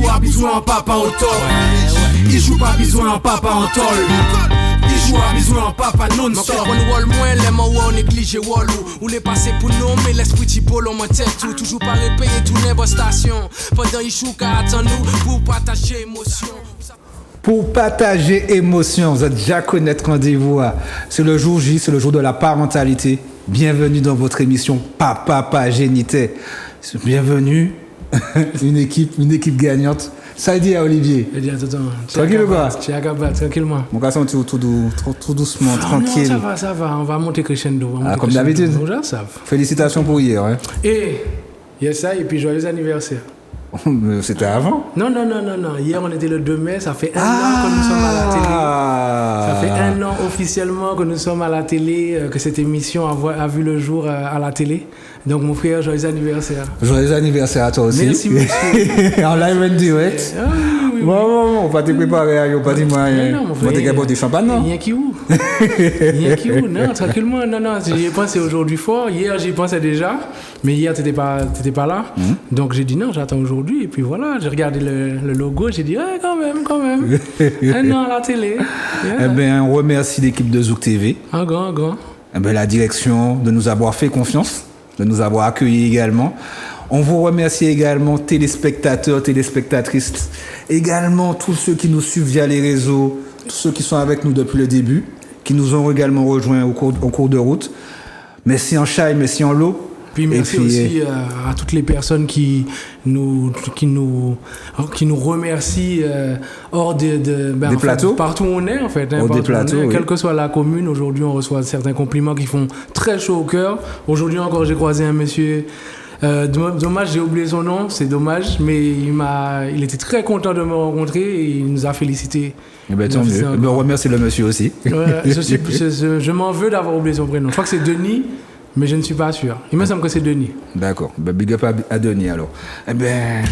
joue à bisou en papa au tol. Il joue pas bisou en papa en tol. Il joue à bisou en papa non-stop. On wall moins les mots on néglige wall ou les passer pour nous mais l'esprit typo l'on tête tout toujours pas repayer tout les stations. Pendant il joue qu'à attendre nous pour partager émotion. Pour partager émotion, vous êtes déjà connaître rendez-vous. C'est le jour J, c'est le jour de la parentalité. Bienvenue dans votre émission Papa Génité. Bienvenue, une équipe gagnante. Ça dit à Olivier. Tranquille ou pas? Tranquillement. Mon garçon, tout doucement, tranquille. Non, ça va, on va monter crescendo. Comme d'habitude. Félicitations pour hier. Hein. Et ça, et puis joyeux anniversaire. C'était avant? Non. Hier, on était le 2 mai. Ça fait un an que nous sommes à la télé. Ça fait un an officiellement que nous sommes à la télé, que cette émission a vu le jour à la télé. Donc, mon frère, joyeux anniversaire. Joyeux anniversaire à toi aussi. Merci, monsieur. En live and direct. Oui. Bon, on va te préparer. On va te dire, on va te garder du champagne, non? Rien qui où? Non, tranquillement. Non. J'ai pensé aujourd'hui fort. Hier, j'y pensais déjà. Mais hier, t'étais pas là. Donc, j'ai dit non, j'attends aujourd'hui. Et puis voilà, j'ai regardé le logo. J'ai dit, quand même. Un an à la télé. Yeah. Eh bien, on remercie l'équipe de Zouk TV. Un grand. Eh bien, la direction de nous avoir fait confiance, de nous avoir accueillis également. On vous remercie également, téléspectateurs, téléspectatrices, également tous ceux qui nous suivent via les réseaux, tous ceux qui sont avec nous depuis le début, qui nous ont également rejoints au cours de route. Merci en chai, merci en lot. Puis merci aussi à toutes les personnes qui nous remercient hors des plateaux. Partout où on est en fait. Hors des plateaux, oui. Quelle que soit la commune, aujourd'hui on reçoit certains compliments qui font très chaud au cœur. Aujourd'hui encore j'ai croisé un monsieur. Dommage, j'ai oublié son nom, c'est dommage, mais il était très content de me rencontrer et il nous a félicité. Eh ben, tant mieux. Je me remercie le monsieur aussi. Je m'en veux d'avoir oublié son prénom. Je crois que c'est Denis. Mais je ne suis pas sûr. Il me semble que c'est Denis. D'accord. Big up à Denis alors. Eh bien,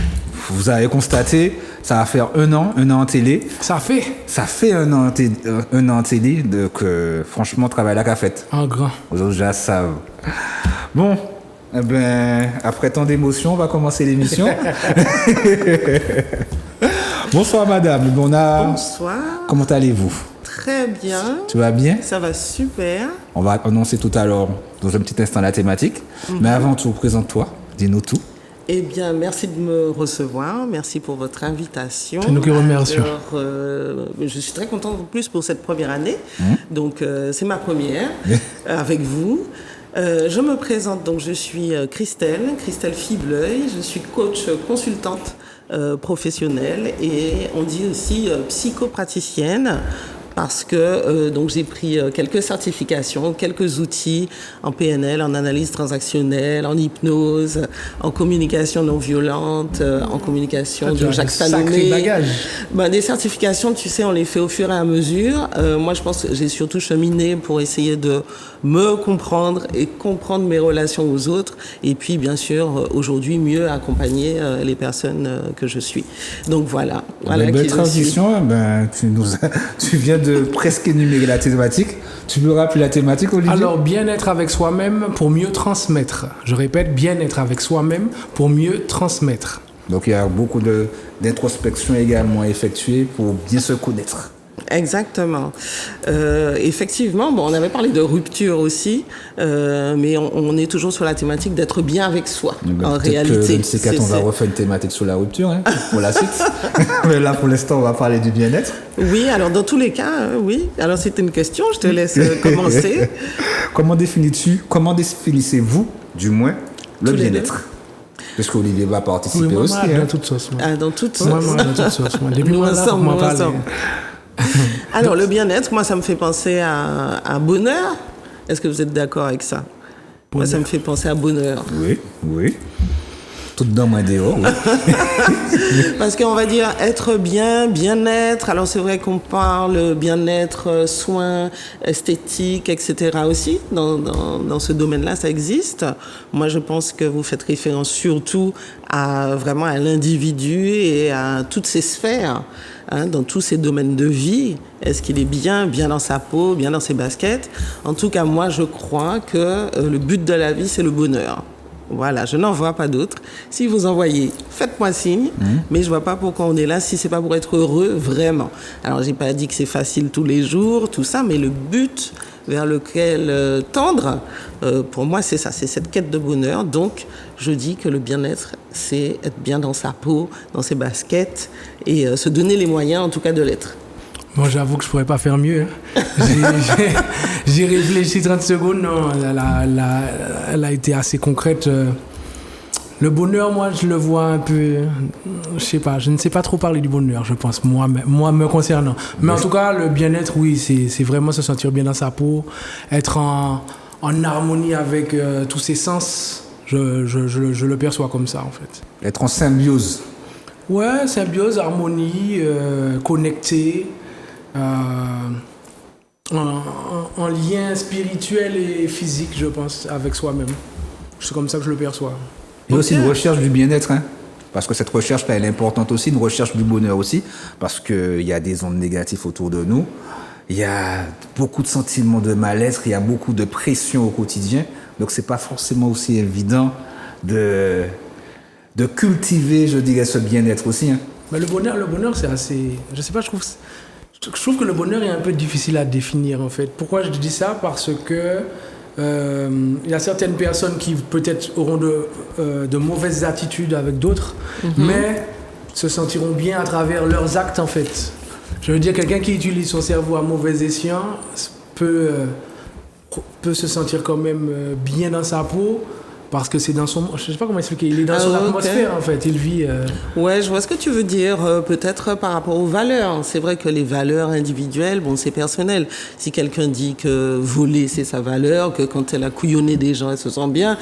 vous avez constaté, ça va faire un an en télé. Ça fait un an en télé. Donc, franchement, travail là qu'a fait. En grand. Aux autres, déjà savent. Bon, eh bien, après tant d'émotions, on va commencer l'émission. Bonsoir, madame. Bonsoir. Comment allez-vous? Très bien. Tu vas bien? Ça va super. On va annoncer tout à l'heure, dans un petit instant, la thématique. Mais avant tout, présente-toi. Dis-nous tout. Eh bien, merci de me recevoir. Merci pour votre invitation. C'est nous qui remercions. Alors, je suis très contente en plus pour cette première année. Donc, c'est ma première avec vous. Je me présente, donc je suis Christelle Fibleuil. Je suis coach consultante professionnelle et on dit aussi psychopraticienne. Parce que donc j'ai pris quelques certifications, quelques outils en PNL, en analyse transactionnelle, en hypnose, en communication non violente, en communication de Jacques Salomé. Des certifications, tu sais, on les fait au fur et à mesure. Moi, je pense que j'ai surtout cheminé pour essayer de me comprendre et comprendre mes relations aux autres. Et puis, bien sûr, aujourd'hui, mieux accompagner les personnes que je suis. Donc voilà. Belle transition. Tu viens de presque énumérer la thématique. Tu peux rappeler la thématique, Olivier? Alors, bien-être avec soi-même pour mieux transmettre. Je répète, bien-être avec soi-même pour mieux transmettre. Donc, il y a beaucoup d'introspection également effectuée pour bien se connaître. Exactement. Effectivement, on avait parlé de rupture aussi, mais on est toujours sur la thématique d'être bien avec soi, en réalité. On va refaire une thématique sur la rupture pour la suite. Mais là, pour l'instant, on va parler du bien-être. Oui, alors dans tous les cas, oui. Alors, c'est une question, je te laisse commencer. Comment définissez-vous, du moins, le bien-être? Parce qu'Olivier va participer aussi. Dans toute sauce. Dans toute sauce. Moi, dans toute sauce. Nous ensemble. Alors, le bien-être, moi, ça me fait penser à bonheur. Est-ce que vous êtes d'accord avec ça? Moi, ça me fait penser à bonheur. Oui. Tout dans moi dehors. Oui. Parce qu'on va dire être bien, bien-être. Alors, c'est vrai qu'on parle bien-être, soins, esthétique, etc. aussi. Dans ce domaine-là, ça existe. Moi, je pense que vous faites référence surtout vraiment à l'individu et à toutes ces sphères. Dans tous ces domaines de vie, est-ce qu'il est bien dans sa peau, bien dans ses baskets? En tout cas, moi, je crois que le but de la vie, c'est le bonheur. Voilà, je n'en vois pas d'autres. Si vous en voyez, faites-moi signe, mais je vois pas pourquoi on est là si c'est pas pour être heureux, vraiment. Alors, j'ai pas dit que c'est facile tous les jours, tout ça, mais le but vers lequel tendre, pour moi, c'est ça, c'est cette quête de bonheur. Donc, je dis que le bien-être, c'est être bien dans sa peau, dans ses baskets, et se donner les moyens, en tout cas, de l'être. Moi, j'avoue que je pourrais pas faire mieux. Hein. J'ai réfléchi 30 secondes. Non, elle a été assez concrète. Le bonheur, moi, je le vois un peu. Je sais pas. Je ne sais pas trop parler du bonheur, je pense, moi me concernant. Mais en tout cas, le bien-être, oui, c'est vraiment se sentir bien dans sa peau, être en harmonie avec tous ses sens. Je le perçois comme ça, en fait. Être en symbiose. Ouais, symbiose, harmonie, connecté. En lien spirituel et physique, je pense, avec soi-même. C'est comme ça que je le perçois. Il y a aussi une recherche du bien-être, hein, parce que cette recherche, elle est importante aussi, une recherche du bonheur aussi, parce qu'il y a des ondes négatives autour de nous, il y a beaucoup de sentiments de mal-être, il y a beaucoup de pression au quotidien, donc c'est pas forcément aussi évident de cultiver, je dirais, ce bien-être aussi. Hein. Mais le bonheur, c'est assez... Je sais pas, je trouve que le bonheur est un peu difficile à définir, en fait. Pourquoi je dis ça? Parce que il y a certaines personnes qui peut-être auront de mauvaises attitudes avec d'autres, mais se sentiront bien à travers leurs actes, en fait. Je veux dire, quelqu'un qui utilise son cerveau à mauvais escient peut se sentir quand même bien dans sa peau, parce que c'est dans son... Je sais pas comment expliquer. Il est dans son atmosphère, en fait. Il vit... Ouais, je vois ce que tu veux dire. Peut-être par rapport aux valeurs. C'est vrai que les valeurs individuelles, bon, c'est personnel. Si quelqu'un dit que voler, c'est sa valeur, que quand elle a couillonné des gens, elle se sent bien...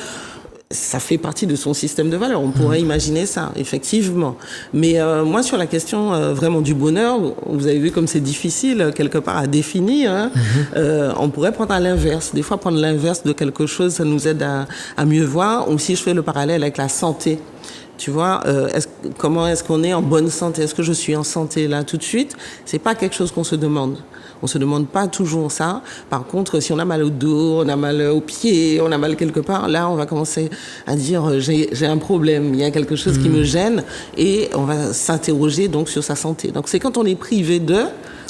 Ça fait partie de son système de valeurs. On pourrait imaginer ça, effectivement. Mais moi, sur la question vraiment du bonheur, vous avez vu comme c'est difficile, quelque part, à définir. Hein. On pourrait prendre à l'inverse. Des fois, prendre l'inverse de quelque chose, ça nous aide à mieux voir. Ou si je fais le parallèle avec la santé. Tu vois, comment est-ce qu'on est en bonne santé? Est-ce que je suis en santé là tout de suite? C'est pas quelque chose qu'on se demande. On se demande pas toujours ça. Par contre, si on a mal au dos, on a mal aux pieds, on a mal quelque part, là, on va commencer à dire j'ai un problème, il y a quelque chose qui me gêne, et on va s'interroger donc sur sa santé. Donc c'est quand on est privé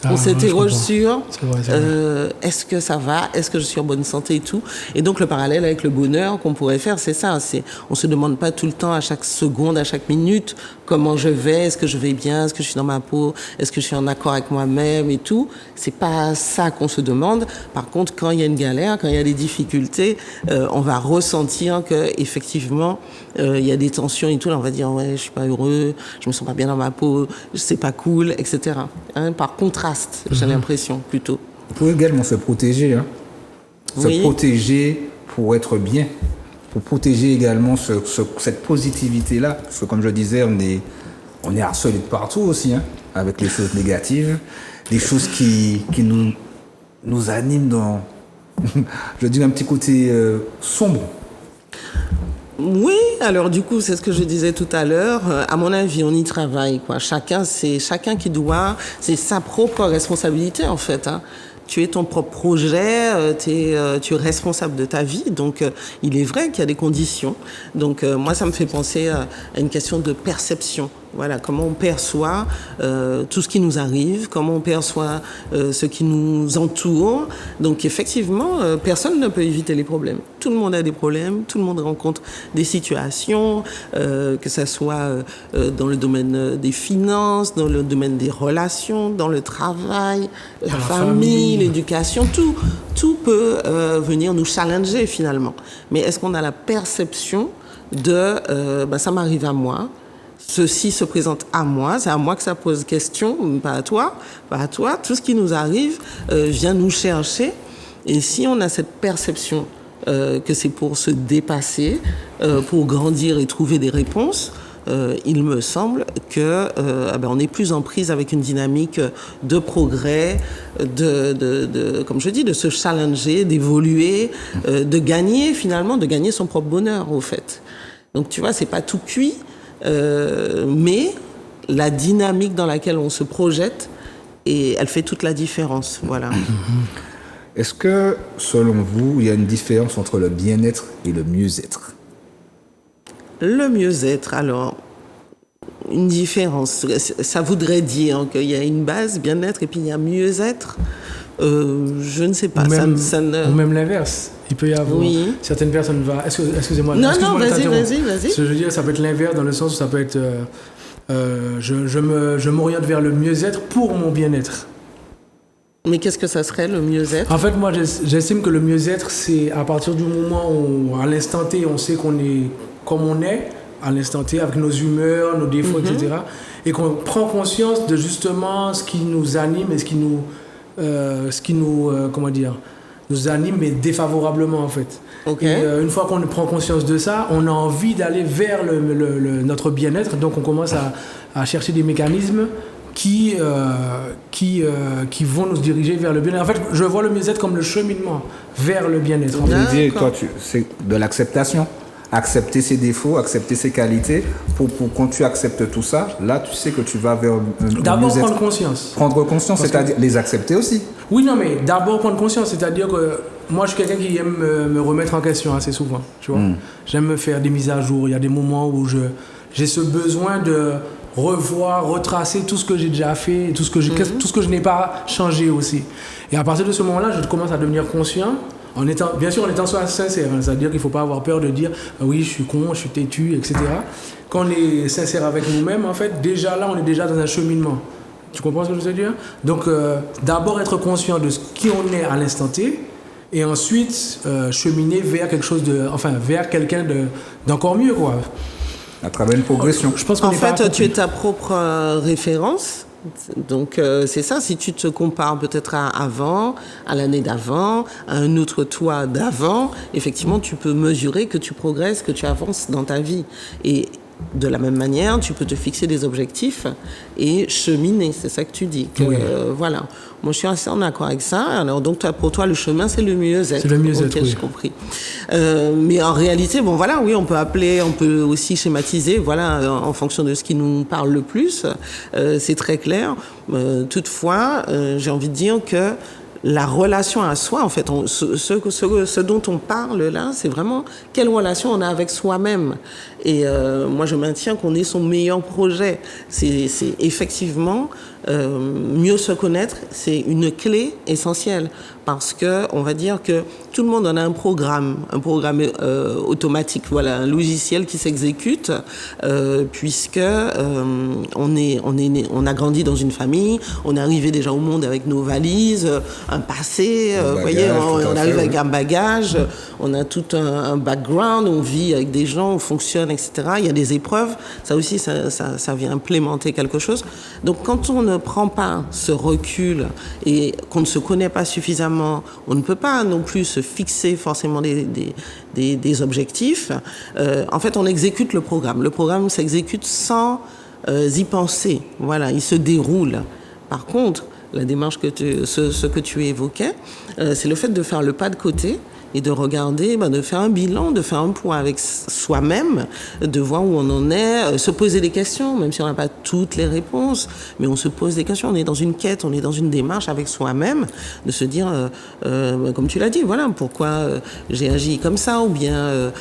on s'interroge sur est-ce que ça va, est-ce que je suis en bonne santé et tout. Et donc le parallèle avec le bonheur qu'on pourrait faire, c'est ça. On se demande pas tout le temps, à chaque seconde, à chaque minute, comment je vais, est-ce que je vais bien, est-ce que je suis dans ma peau, est-ce que je suis en accord avec moi-même et tout. C'est pas ça qu'on se demande. Par contre, quand il y a une galère, quand il y a des difficultés, on va ressentir que effectivement il y a des tensions et tout. Là, on va dire ouais, je suis pas heureux, je me sens pas bien dans ma peau, c'est pas cool, etc. Hein, par contraste. J'ai l'impression, plutôt. Il faut également se protéger. Hein. Se protéger pour être bien. Pour protéger également cette positivité-là. Parce que comme je disais, on est harcelé de partout aussi, hein, avec les choses négatives. Des choses qui nous animent dans, je dis, un petit côté sombre. Oui, alors du coup, c'est ce que je disais tout à l'heure. À mon avis, on y travaille, quoi. Chacun qui doit, c'est sa propre responsabilité, en fait. Hein. Tu es ton propre projet, tu es responsable de ta vie. Donc, il est vrai qu'il y a des conditions. Donc, moi, ça me fait penser à une question de perception. Voilà, comment on perçoit tout ce qui nous arrive, comment on perçoit ce qui nous entoure. Donc effectivement, personne ne peut éviter les problèmes. Tout le monde a des problèmes, tout le monde rencontre des situations, que ça soit dans le domaine des finances, dans le domaine des relations, dans le travail, la famille, l'éducation, tout peut venir nous challenger finalement. Mais est-ce qu'on a la perception de ça m'arrive à moi? Ceci se présente à moi, c'est à moi que ça pose question, pas à toi. Tout ce qui nous arrive vient nous chercher. Et si on a cette perception que c'est pour se dépasser, pour grandir et trouver des réponses, il me semble que on est plus en prise avec une dynamique de progrès, comme je dis, de se challenger, d'évoluer, de gagner finalement, de gagner son propre bonheur au fait. Donc tu vois, c'est pas tout cuit. Mais la dynamique dans laquelle on se projette, et elle fait toute la différence. Voilà. Est-ce que, selon vous, il y a une différence entre le bien-être et le mieux-être? Le mieux-être, alors, une différence. Ça voudrait dire qu'il y a une base, bien-être, et puis il y a mieux-être. Je ne sais pas. Ou même, ou même l'inverse. Il peut y avoir certaines personnes... Excusez-moi. Non, vas-y. Ce que je veux dire, ça peut être l'inverse dans le sens où ça peut être... je m'oriente vers le mieux-être pour mon bien-être. Mais qu'est-ce que ça serait, le mieux-être? En fait, moi, j'estime que le mieux-être, c'est à partir du moment où, à l'instant T, on sait qu'on est comme on est, à l'instant T, avec nos humeurs, nos défauts, etc. Et qu'on prend conscience de justement ce qui nous anime et ce qui nous anime, mais défavorablement, en fait. Okay. Et une fois qu'on prend conscience de ça, on a envie d'aller vers notre bien-être. Donc, on commence à chercher des mécanismes qui vont nous diriger vers le bien-être. En fait, je vois le mieux-être comme le cheminement vers le bien-être. On peut dire, toi, c'est de l'acceptation. Accepter ses défauts, accepter ses qualités. Pour quand tu acceptes tout ça, là, tu sais que tu vas vers d'abord prendre conscience. Prendre conscience, c'est-à-dire les accepter aussi. Oui, non, mais d'abord prendre conscience, c'est-à-dire que moi, je suis quelqu'un qui aime me remettre en question assez souvent. Tu vois, j'aime me faire des mises à jour. Il y a des moments où j'ai ce besoin de revoir, retracer tout ce que j'ai déjà fait, tout ce que je n'ai pas changé aussi. Et à partir de ce moment-là, je commence à devenir conscient, bien sûr en étant sincère, c'est-à-dire qu'il ne faut pas avoir peur de dire oui, je suis con, je suis têtu, etc. Quand on est sincère avec nous-mêmes, en fait, déjà là, on est déjà dans un cheminement. Tu comprends ce que je veux dire? Donc, d'abord être conscient de qui on est à l'instant T, et ensuite cheminer vers vers quelqu'un d'encore mieux, quoi. À travers une progression. Je pense qu'on en fait, tu es ta propre référence. Donc, c'est ça. Si tu te compares peut-être à avant, à l'année d'avant, à un autre toi d'avant, effectivement, tu peux mesurer que tu progresses, que tu avances dans ta vie. Et de la même manière, tu peux te fixer des objectifs et cheminer. C'est ça que tu dis. Voilà. Moi, je suis assez en accord avec ça. Alors, donc, pour toi, le chemin, c'est le mieux-être. C'est le mieux-être, oui. J'ai compris. Mais en réalité, on peut aussi schématiser, en fonction de ce qui nous parle le plus. C'est très clair. Toutefois, j'ai envie de dire que la relation à soi, en fait, ce dont on parle là, c'est vraiment quelle relation on a avec soi-même. Et moi, je maintiens qu'on est son meilleur projet. C'est effectivement mieux se connaître, c'est une clé essentielle parce que on va dire que tout le monde en a un programme automatique, un logiciel qui s'exécute puisque on a grandi dans une famille, on est arrivé déjà au monde avec nos valises, un passé, on arrive avec un bagage, on a tout un background, on vit avec des gens, on fonctionne, etc. Il y a des épreuves, ça aussi, ça vient implémenter quelque chose. Donc, quand on ne prend pas ce recul et qu'on ne se connaît pas suffisamment, on ne peut pas non plus se fixer forcément des objectifs. En fait, on exécute le programme. Le programme s'exécute sans y penser. Voilà, il se déroule. Par contre, la démarche ce que tu évoquais, c'est le fait de faire le pas de côté et de regarder, de faire un bilan, de faire un point avec soi-même, de voir où on en est, se poser des questions, même si on n'a pas toutes les réponses, mais on se pose des questions, on est dans une quête, on est dans une démarche avec soi-même, de se dire, comme tu l'as dit, pourquoi j'ai agi comme ça, ou bien,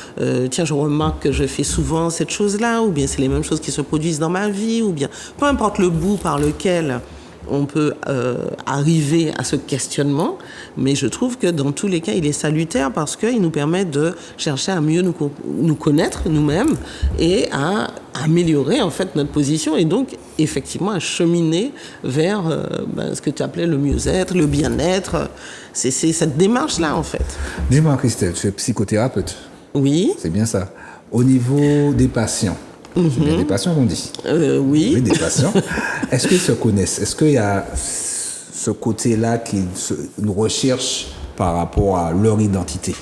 tiens, je remarque que je fais souvent cette chose-là, ou bien c'est les mêmes choses qui se produisent dans ma vie, ou bien, peu importe le bout par lequel on peut arriver à ce questionnement, mais je trouve que dans tous les cas, il est salutaire parce qu'il nous permet de chercher à mieux nous connaître nous-mêmes et à améliorer en fait notre position et donc effectivement à cheminer vers ce que tu appelais le mieux-être, le bien-être. C'est cette démarche-là en fait. Dis-moi Christelle, tu es psychothérapeute. Oui. C'est bien ça. Au niveau des patients, c'est bien des patients qu'on dit. Oui. Oui, des patients. Est-ce qu'ils se connaissent? Est-ce qu'il y a ce côté-là nous recherche par rapport à leur identité?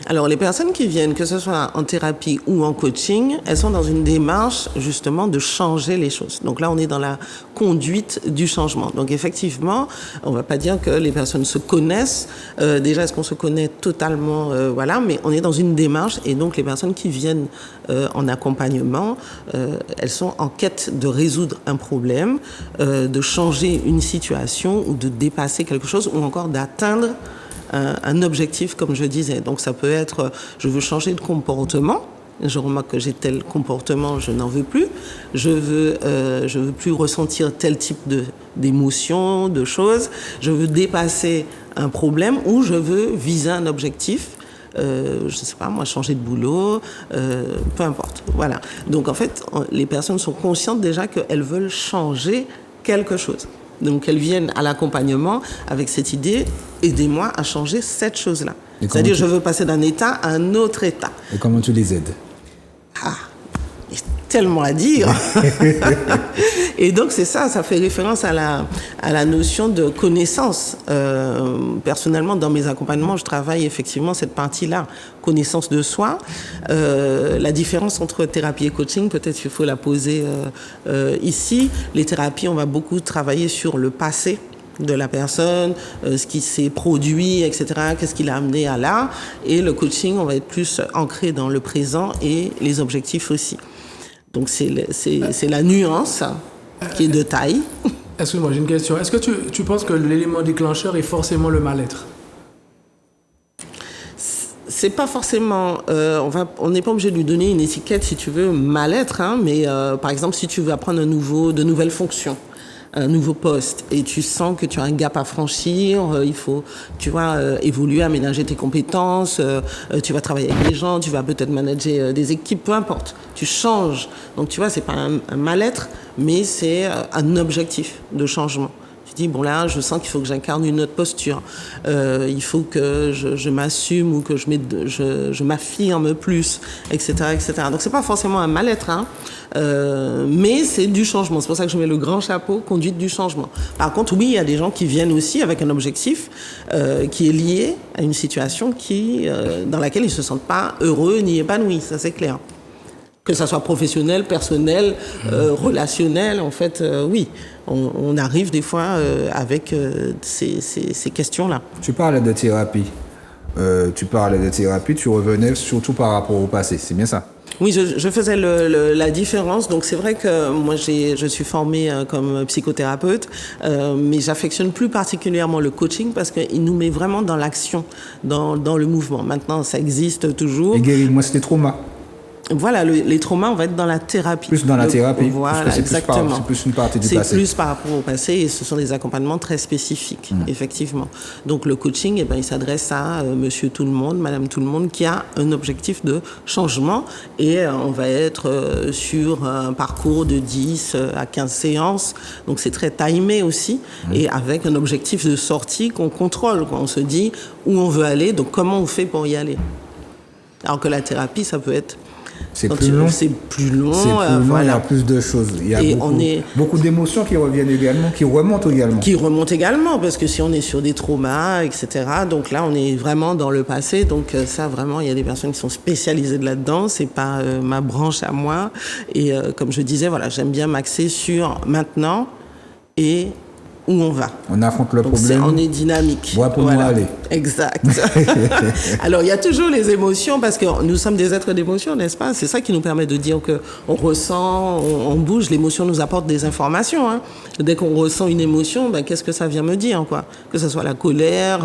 Alors, les personnes qui viennent, que ce soit en thérapie ou en coaching, elles sont dans une démarche, justement, de changer les choses. Donc là, on est dans la conduite du changement. Donc, effectivement, on va pas dire que les personnes se connaissent. Déjà, est-ce qu'on se connaît totalement? Mais on est dans une démarche. Et donc, les personnes qui viennent en accompagnement, elles sont en quête de résoudre un problème, de changer une situation ou de dépasser quelque chose ou encore d'atteindre un objectif, comme je disais. Donc, ça peut être, je veux changer de comportement, Je remarque que j'ai tel comportement, je n'en veux plus. Je veux plus ressentir tel type d'émotions, de choses. Je veux dépasser un problème ou je veux viser un objectif. Je ne sais pas, moi, changer de boulot, peu importe. Voilà. Donc, en fait, les personnes sont conscientes déjà qu'elles veulent changer quelque chose. Donc, elles viennent à l'accompagnement avec cette idée, aidez-moi à changer cette chose-là. C'est-à-dire, je veux passer d'un état à un autre état. Et comment tu les aides? Il y a tellement à dire. Et donc, c'est ça fait référence à la notion de connaissance. Personnellement, dans mes accompagnements, je travaille effectivement cette partie-là, connaissance de soi. La différence entre thérapie et coaching, peut-être qu'il faut la poser ici. Les thérapies, on va beaucoup travailler sur le passé de la personne, ce qui s'est produit, etc., qu'est-ce qui l'a amené à là. Et le coaching, on va être plus ancré dans le présent et les objectifs aussi. Donc, c'est la nuance qui est de taille. Excuse-moi, j'ai une question. Est-ce que tu penses que l'élément déclencheur est forcément le mal-être? C'est pas forcément... on n'est pas obligé de lui donner une étiquette, si tu veux, mal-être, hein, mais par exemple, si tu veux apprendre de nouvelles fonctions, un nouveau poste, et tu sens que tu as un gap à franchir, il faut, tu vois, évoluer, aménager tes compétences, tu vas travailler avec des gens, tu vas peut-être manager des équipes, peu importe. Tu changes. Donc, tu vois, c'est pas un mal-être, mais c'est un objectif de changement. Tu dis, bon là, je sens qu'il faut que j'incarne une autre posture. Il faut que je m'assume ou que je m'affirme plus, etc., etc. Donc, c'est pas forcément un mal-être, hein, mais c'est du changement. C'est pour ça que je mets le grand chapeau, conduite du changement. Par contre, oui, il y a des gens qui viennent aussi avec un objectif qui est lié à une situation dans laquelle ils se sentent pas heureux ni épanouis. Ça, c'est clair. Que ça soit professionnel, personnel, relationnel, en fait, oui. On arrive des fois avec ces questions-là. Tu parlais de thérapie. Tu revenais surtout par rapport au passé, c'est bien ça? Oui, je faisais la différence. Donc, c'est vrai que moi, je suis formée comme psychothérapeute, mais j'affectionne plus particulièrement le coaching parce qu'il nous met vraiment dans l'action, dans le mouvement. Maintenant, ça existe toujours. Et guéris-moi, c'était trauma. Voilà, les traumas, on va être dans la thérapie. Plus dans la thérapie. Voilà, parce que exactement. C'est plus une partie du passé. C'est plus par rapport au passé et ce sont des accompagnements très spécifiques, effectivement. Donc le coaching, il s'adresse à monsieur tout le monde, madame tout le monde qui a un objectif de changement et on va être sur un parcours de 10 à 15 séances. Donc c'est très timé aussi et avec un objectif de sortie qu'on contrôle, quoi. On se dit où on veut aller, donc comment on fait pour y aller. Alors que la thérapie, ça peut être... C'est plus long. Voilà. Il y a plus de choses. Il y a beaucoup d'émotions qui reviennent également, qui remontent également. Qui remontent également, parce que si on est sur des traumas, etc., donc là, on est vraiment dans le passé. Donc ça, vraiment, il y a des personnes qui sont spécialisées là-dedans. C'est pas ma branche à moi. Et comme je disais, voilà, j'aime bien m'axer sur maintenant et où on va. On affronte le problème. On est dynamique. Voilà pour nous aller. Exact. Alors, il y a toujours les émotions, parce que nous sommes des êtres d'émotions, n'est-ce pas? C'est ça qui nous permet de dire qu'on ressent, on bouge. L'émotion nous apporte des informations. Hein. Dès qu'on ressent une émotion, qu'est-ce que ça vient me dire, quoi? Que ce soit la colère,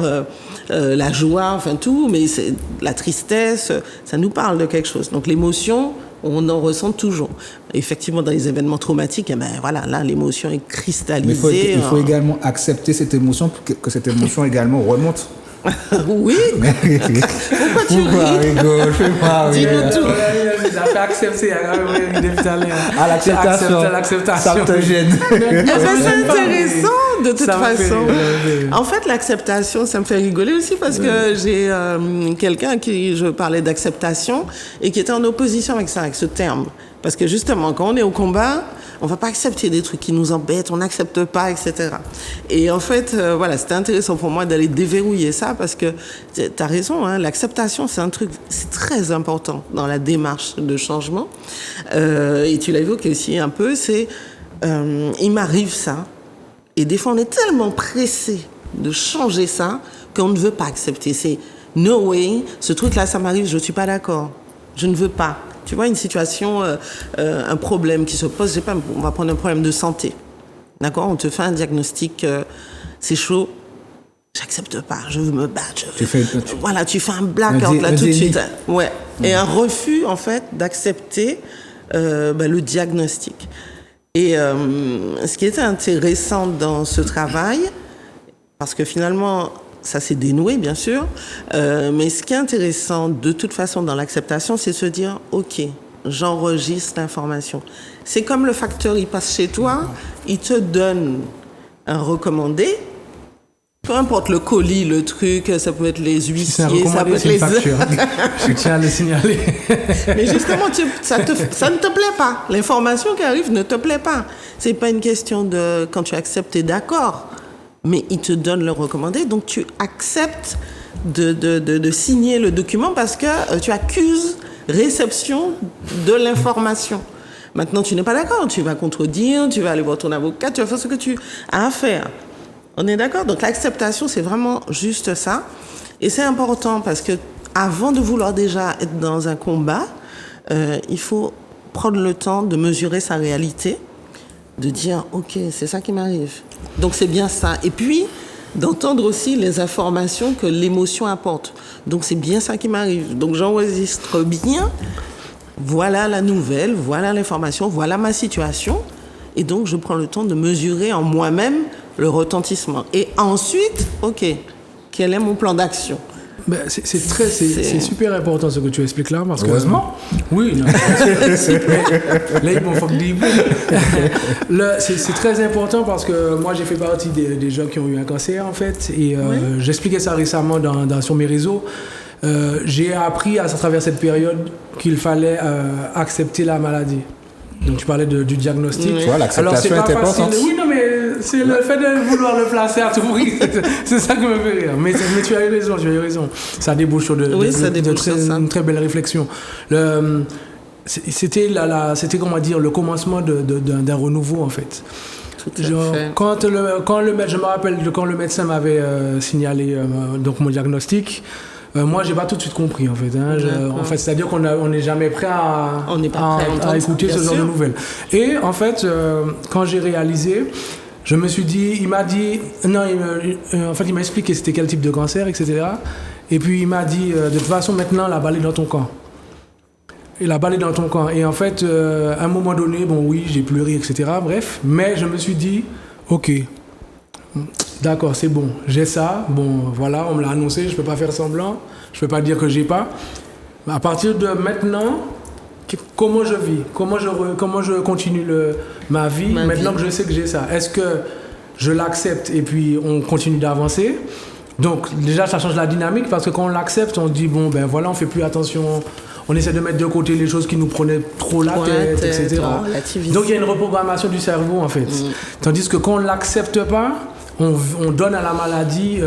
la joie, enfin tout, mais c'est la tristesse, ça nous parle de quelque chose. Donc, l'émotion, on en ressent toujours. Effectivement, dans les événements traumatiques, voilà, là, l'émotion est cristallisée. Mais il faut également accepter cette émotion, que cette émotion également remonte. Oui. Pourquoi tu ris? Dis-nous tout. J'ai accepté depuis tout à l'heure. L'acceptation. Ça te gêne. C'est intéressant, de toute façon. En fait, l'acceptation, ça me fait rigoler aussi parce que j'ai quelqu'un à qui je parlais d'acceptation et qui était en opposition avec ça, avec ce terme. Parce que justement, quand on est au combat, on va pas accepter des trucs qui nous embêtent, on n'accepte pas, etc. Et en fait, voilà, c'était intéressant pour moi d'aller déverrouiller ça parce que t'as raison, hein, l'acceptation, c'est un truc, c'est très important dans la démarche de changement. Et tu l'as évoqué aussi un peu, c'est, il m'arrive ça, et des fois on est tellement pressé de changer ça qu'on ne veut pas accepter. C'est no way, ce truc-là, ça m'arrive, je suis pas d'accord, je ne veux pas. Tu vois, une situation, un problème qui se pose, je sais pas, on va prendre un problème de santé. D'accord? On te fait un diagnostic, c'est chaud. j'accepte pas, je veux me battre. Tu fais un blackout là tout de suite. Ouais. Et un refus, en fait, d'accepter le diagnostic. Et ce qui était intéressant dans ce travail, parce que finalement, ça s'est dénoué, bien sûr, mais ce qui est intéressant, de toute façon, dans l'acceptation, c'est se dire, OK, j'enregistre l'information. C'est comme le facteur, il passe chez toi, il te donne un recommandé, peu importe le colis, le truc, ça peut être les huissiers, ça peut être les... Je tiens à le signaler. Mais justement, ça ne te plaît pas. L'information qui arrive ne te plaît pas. C'est pas une question de quand tu acceptes, t'es d'accord. Mais il te donne le recommandé, donc tu acceptes de signer le document parce que tu accuses réception de l'information. Maintenant, tu n'es pas d'accord. Tu vas contredire, tu vas aller voir ton avocat, tu vas faire ce que tu as à faire. On est d'accord? Donc l'acceptation, c'est vraiment juste ça. Et c'est important parce que avant de vouloir déjà être dans un combat, il faut prendre le temps de mesurer sa réalité, de dire « Ok, c'est ça qui m'arrive. » Donc c'est bien ça. Et puis, d'entendre aussi les informations que l'émotion apporte. Donc c'est bien ça qui m'arrive. Donc j'enregistre bien. Voilà la nouvelle, voilà l'information, voilà ma situation. Et donc je prends le temps de mesurer en moi-même le retentissement. Et ensuite, OK, quel est mon plan d'action? Ben, c'est super important ce que tu expliques là, parce que... Heureusement. Oui. Non, là, ils m'ont fait des c'est très important parce que moi, j'ai fait partie des gens qui ont eu un cancer, en fait, et j'expliquais ça récemment sur mes réseaux. J'ai appris à travers cette période qu'il fallait accepter la maladie. Donc tu parlais du diagnostic. Tu vois, l'acceptation est importante. Oui, non, mais c'est le fait de vouloir le placer à tout prix. C'est ça qui me fait rire. Mais tu as eu raison. Ça débouche sur une très belle réflexion. C'était comment dire, le commencement d'un renouveau, en fait. Genre, quand je me rappelle quand le médecin m'avait signalé donc mon diagnostic, moi, j'ai pas tout de suite compris, en fait. En fait, c'est-à-dire qu'on n'est jamais prêt à écouter ce genre de nouvelles. Et en fait, quand j'ai réalisé, je me suis dit, il m'a dit, il m'a expliqué c'était quel type de cancer, etc. Et puis il m'a dit, de toute façon, maintenant, la balle est dans ton camp. Et la balle est dans ton camp. Et en fait, à un moment donné, bon, oui, j'ai pleuré, etc. Bref, mais je me suis dit, ok. D'accord, c'est bon, j'ai ça, bon, voilà, on me l'a annoncé, je peux pas faire semblant, je peux pas dire que j'ai pas. À partir de maintenant, comment je vis, comment je continue ma vie, maintenant que je sais que j'ai ça. Est-ce que je l'accepte et puis on continue d'avancer? Donc déjà, ça change la dynamique parce que quand on l'accepte, on dit, bon, ben voilà, on fait plus attention, on essaie de mettre de côté les choses qui nous prenaient trop la tête, etc. Donc il y a une reprogrammation du cerveau, en fait. Tandis que quand on l'accepte pas, on donne à la maladie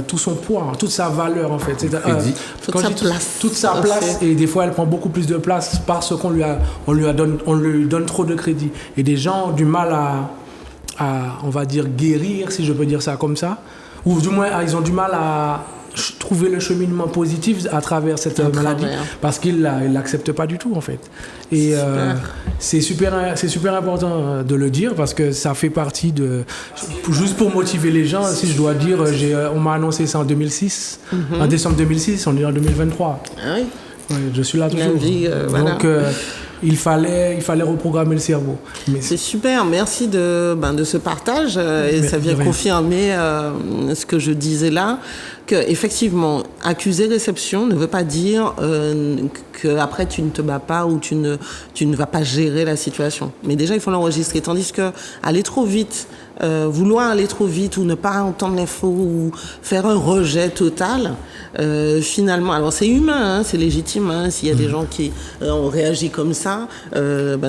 tout son poids, toute sa valeur, en fait. Toute sa place. Et des fois, elle prend beaucoup plus de place parce qu'on lui donne trop de crédit. Et des gens ont du mal à, on va dire, guérir, si je peux dire ça comme ça. Ou du moins, ils ont du mal à trouver le cheminement positif à travers cette maladie parce qu'ils ne l'acceptent pas du tout, en fait. Et c'est super important de le dire parce que ça fait partie de... Juste pour motiver les gens, si je dois dire, on m'a annoncé ça en 2006. En décembre 2006, on est en 2023. Ah oui. Ouais, je suis là toujours. Donc, il fallait reprogrammer le cerveau. Mais c'est super, merci de ce partage. Et ça vient confirmer ce que je disais là, qu'effectivement, accuser réception ne veut pas dire qu'après tu ne te bats pas ou tu ne vas pas gérer la situation. Mais déjà, il faut l'enregistrer. Tandis que aller trop vite, vouloir aller trop vite ou ne pas entendre l'info ou faire un rejet total, finalement, alors c'est humain, c'est légitime, s'il y a des gens qui ont réagi comme ça,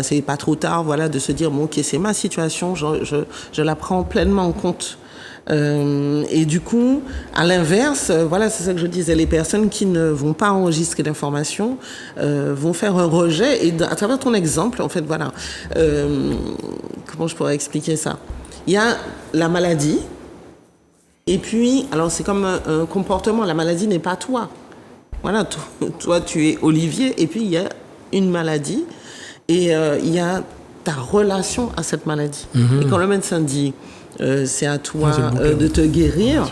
c'est pas trop tard, voilà, de se dire, bon, ok, c'est ma situation, je la prends pleinement en compte. Et du coup, à l'inverse, voilà, c'est ça que je disais, les personnes qui ne vont pas enregistrer d'informations vont faire un rejet. Et à travers ton exemple, en fait, voilà, comment je pourrais expliquer ça? Il y a la maladie, et puis, alors c'est comme un comportement, la maladie n'est pas toi. Voilà, toi tu es Olivier, et puis il y a une maladie, et il y a ta relation à cette maladie. Et quand le médecin dit c'est à toi de te guérir,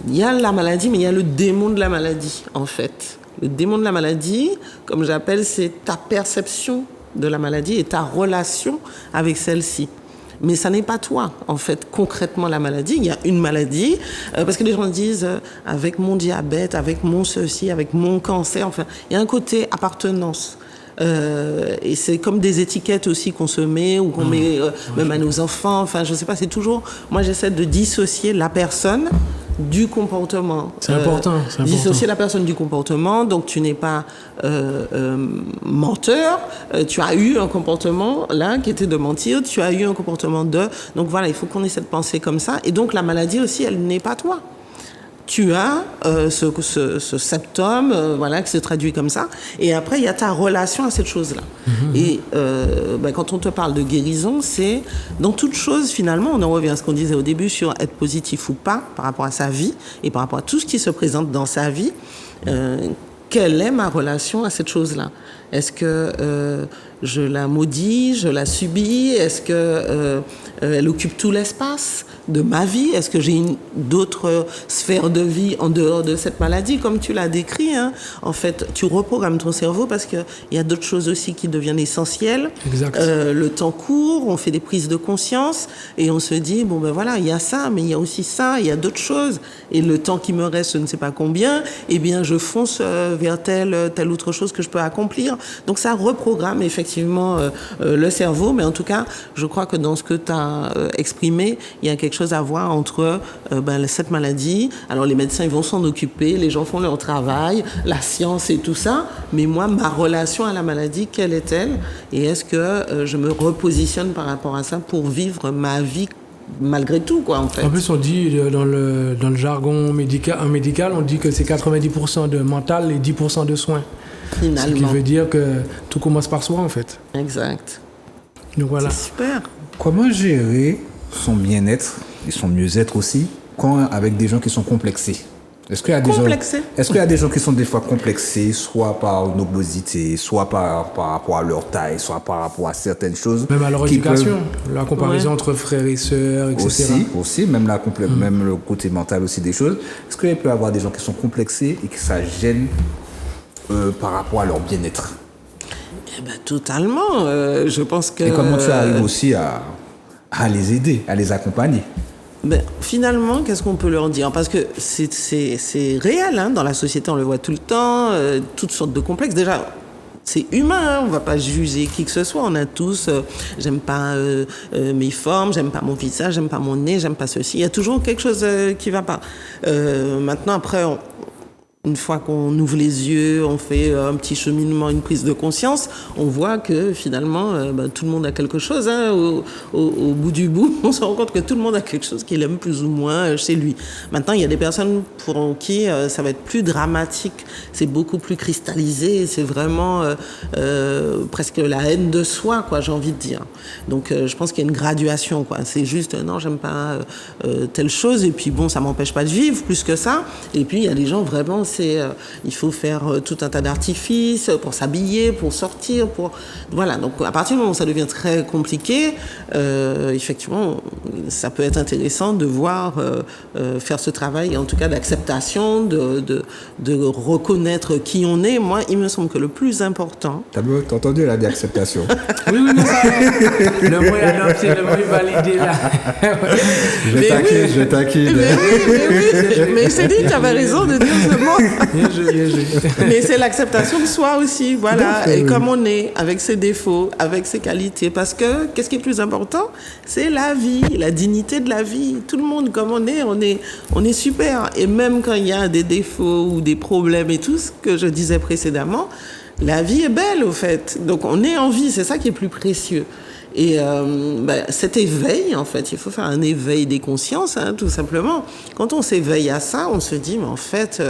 il y a la maladie, mais il y a le démon de la maladie, en fait. Le démon de la maladie, comme j'appelle, c'est ta perception de la maladie et ta relation avec celle-ci. Mais ça n'est pas toi, en fait, concrètement, la maladie. Il y a une maladie, parce que les gens disent, avec mon diabète, avec mon ceci, avec mon cancer, enfin, il y a un côté appartenance. Et c'est comme des étiquettes aussi qu'on se met, ou qu'on met même à nos enfants, enfin, je sais pas, c'est toujours... Moi, j'essaie de dissocier la personne du comportement. C'est important. Dissocier la personne du comportement, donc tu n'es pas menteur, tu as eu un comportement là qui était de mentir, tu as eu un comportement de... Donc voilà, il faut qu'on ait cette pensée comme ça. Et donc la maladie aussi, elle n'est pas toi. Tu as ce symptôme, voilà, qui se traduit comme ça. Et après, il y a ta relation à cette chose-là. Et quand on te parle de guérison, c'est dans toute chose, finalement, on en revient à ce qu'on disait au début sur être positif ou pas par rapport à sa vie et par rapport à tout ce qui se présente dans sa vie. Quelle est ma relation à cette chose-là ? Est-ce que je la maudis, je la subis ? Est-ce que elle occupe tout l'espace de ma vie ? Est-ce que j'ai d'autres sphères de vie en dehors de cette maladie ? Comme tu l'as décrit, hein, en fait, tu reprogrammes ton cerveau parce qu'il y a d'autres choses aussi qui deviennent essentielles. Exact. Le temps court, on fait des prises de conscience et on se dit, bon ben voilà, il y a ça, mais il y a aussi ça, il y a d'autres choses. Et le temps qui me reste, je ne sais pas combien, eh bien je fonce vers telle autre chose que je peux accomplir. Donc ça reprogramme effectivement le cerveau, mais en tout cas, je crois que dans ce que tu as exprimé, il y a quelque chose à voir entre cette maladie. Alors les médecins, ils vont s'en occuper, les gens font leur travail, la science et tout ça, mais moi, ma relation à la maladie, quelle est-elle ? Et est-ce que je me repositionne par rapport à ça pour vivre ma vie malgré tout, quoi, en fait. En plus, on dit dans le jargon médical, on dit que c'est 90% de mental et 10% de soins. Finalement. Ce qui veut dire que tout commence par soi, en fait. Exact. Donc voilà. C'est super. Comment gérer son bien-être et son mieux-être aussi avec des gens qui sont complexés ? Est-ce qu'il y a des gens qui sont des fois complexés, soit par une obésité, soit par rapport à leur taille, soit par rapport à certaines choses. Même à leur éducation, la comparaison entre frères et sœurs, etc. Aussi, même le côté mental aussi des choses. Est-ce qu'il peut y avoir des gens qui sont complexés et que ça gêne par rapport à leur bien-être ? Eh ben, totalement. Je pense que... Et comment tu arrives aussi à les aider, à les accompagner ? Ben, finalement, qu'est-ce qu'on peut leur dire ? Parce que c'est réel, hein, dans la société, on le voit tout le temps, toutes sortes de complexes. Déjà, c'est humain, hein, on ne va pas juger qui que ce soit. On a tous, j'aime pas mes formes, j'aime pas mon visage, j'aime pas mon nez, j'aime pas ceci. Il y a toujours quelque chose qui ne va pas. Maintenant, après... Une fois qu'on ouvre les yeux, on fait un petit cheminement, une prise de conscience, on voit que finalement, tout le monde a quelque chose. Hein, au bout du bout, on se rend compte que tout le monde a quelque chose qu'il aime plus ou moins chez lui. Maintenant, il y a des personnes pour qui ça va être plus dramatique, c'est beaucoup plus cristallisé, c'est vraiment presque la haine de soi, quoi, j'ai envie de dire. Donc, je pense qu'il y a une graduation, quoi. C'est juste, non, j'aime pas telle chose, et puis bon, ça m'empêche pas de vivre plus que ça. Et puis, il y a des gens vraiment... il faut faire tout un tas d'artifices pour s'habiller, pour sortir, voilà. Donc à partir du moment où ça devient très compliqué, effectivement, ça peut être intéressant de voir faire ce travail, en tout cas d'acceptation, de reconnaître qui on est. Moi, il me semble que le plus important. T'as entendu là d'acceptation. Oui, ça. Le mot est adopté, le mot est validé là. Je taquine. Mais c'est dit, tu avais raison de dire ce mot. Bien joué. Mais c'est l'acceptation de soi aussi, voilà. Et comme on est, avec ses défauts, avec ses qualités. Parce que, qu'est-ce qui est plus important ? C'est la vie, la dignité de la vie. Tout le monde, comme on est super. Et même quand il y a des défauts ou des problèmes et tout, ce que je disais précédemment, la vie est belle, au fait. Donc, on est en vie, c'est ça qui est plus précieux. Et cet éveil, en fait, il faut faire un éveil des consciences, hein, tout simplement. Quand on s'éveille à ça, on se dit, mais en fait,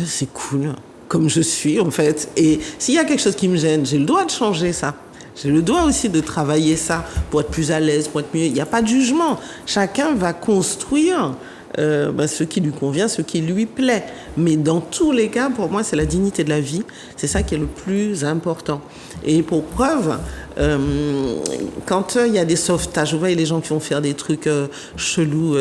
c'est cool, comme je suis, en fait. Et s'il y a quelque chose qui me gêne, j'ai le droit de changer ça. J'ai le droit aussi de travailler ça pour être plus à l'aise, pour être mieux. Il n'y a pas de jugement. Chacun va construire ce qui lui convient, ce qui lui plaît. Mais dans tous les cas, pour moi, c'est la dignité de la vie. C'est ça qui est le plus important. Et pour preuve, quand il y a des sauvetages, vous voyez les gens qui vont faire des trucs chelous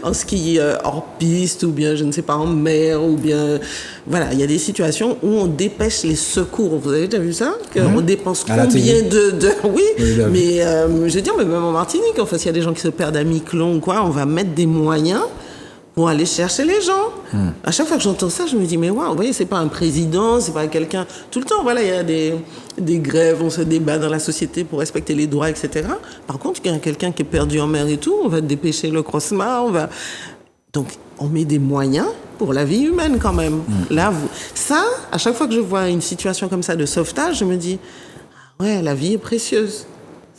en ski hors piste ou bien, je ne sais pas, en mer ou bien... Voilà, il y a des situations où on dépêche les secours. Vous avez déjà vu ça? On dépense combien de... Oui, mais je veux dire, mais même en Martinique, enfin, s'il y a des gens qui se perdent à Miquelon ou quoi, on va mettre des moyens pour aller chercher les gens. À chaque fois que j'entends ça, je me dis, mais waouh, vous voyez, c'est pas un président, c'est pas quelqu'un... Tout le temps, voilà, il y a des grèves, on se débat dans la société pour respecter les droits, etc. Par contre, il y a quelqu'un qui est perdu en mer et tout, on va dépêcher le crossement, on va... Donc, on met des moyens pour la vie humaine quand même. Là, ça, à chaque fois que je vois une situation comme ça de sauvetage, je me dis, ouais, la vie est précieuse.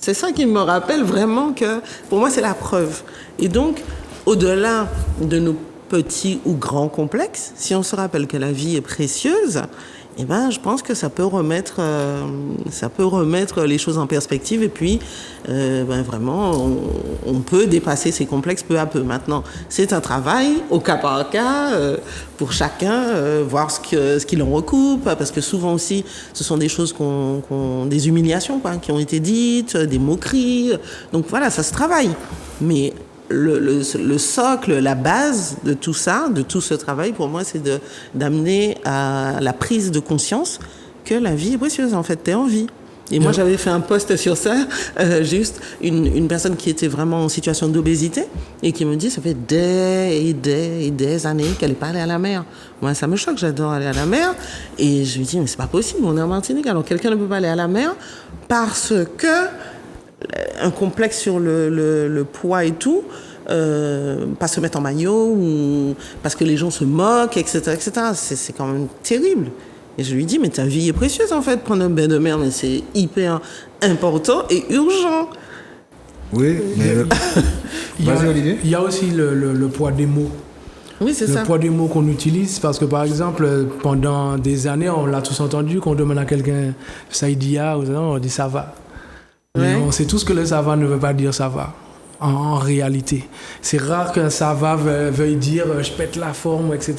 C'est ça qui me rappelle vraiment que, pour moi, c'est la preuve. Et donc, au-delà de nos petits ou grands complexes, si on se rappelle que la vie est précieuse, eh ben, je pense que ça peut remettre les choses en perspective et puis, vraiment, on peut dépasser ces complexes peu à peu. Maintenant, c'est un travail au cas par cas pour chacun, voir ce qu'il en recoupe, parce que souvent aussi, ce sont des choses des humiliations, quoi, qui ont été dites, des moqueries. Donc voilà, ça se travaille. Mais le socle, la base de tout ça, de tout ce travail, pour moi, c'est d'amener à la prise de conscience que la vie est précieuse. En fait, t'es en vie. Et moi, j'avais fait un post sur ça, juste une personne qui était vraiment en situation d'obésité et qui me dit, ça fait des années qu'elle n'est pas allée à la mer. Moi, ça me choque, j'adore aller à la mer. Et je lui dis, mais c'est pas possible, on est en Martinique, alors quelqu'un ne peut pas aller à la mer parce que un complexe sur le poids et tout, pas se mettre en maillot ou parce que les gens se moquent, etc., etc. C'est quand même terrible. Et je lui dis, mais ta vie est précieuse en fait, prendre un bain de mer, mais c'est hyper important et urgent. Oui, mais vas-y Olivier. Il y a aussi le poids des mots. Oui, c'est ça. Le poids des mots qu'on utilise, parce que par exemple, pendant des années, on l'a tous entendu, qu'on demande à quelqu'un Saïdia, on dit ça va. Mais on sait tous que le ça va ne veut pas dire ça va, en réalité. C'est rare qu'un ça va veuille dire je pète la forme, etc.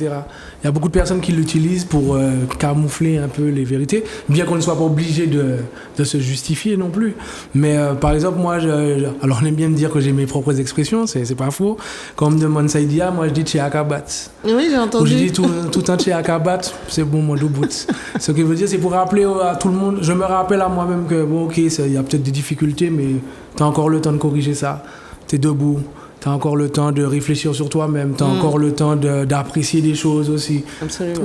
Il y a beaucoup de personnes qui l'utilisent pour camoufler un peu les vérités, bien qu'on ne soit pas obligé de se justifier non plus. Mais par exemple, moi, alors on aime bien me dire que j'ai mes propres expressions, c'est pas faux. Quand on me demande Saïdia, moi je dis Tchéakabat. Oui, j'ai entendu. Ou je dis tout un Tchéakabat, c'est bon, mon doubout. Ce qui veut dire, c'est pour rappeler à tout le monde, je me rappelle à moi-même que, bon, ok, il y a peut-être des difficultés, mais tu as encore le temps de corriger ça. Tu es debout. Tu as encore le temps de réfléchir sur toi-même, tu as encore le temps d'apprécier des choses aussi. Absolument.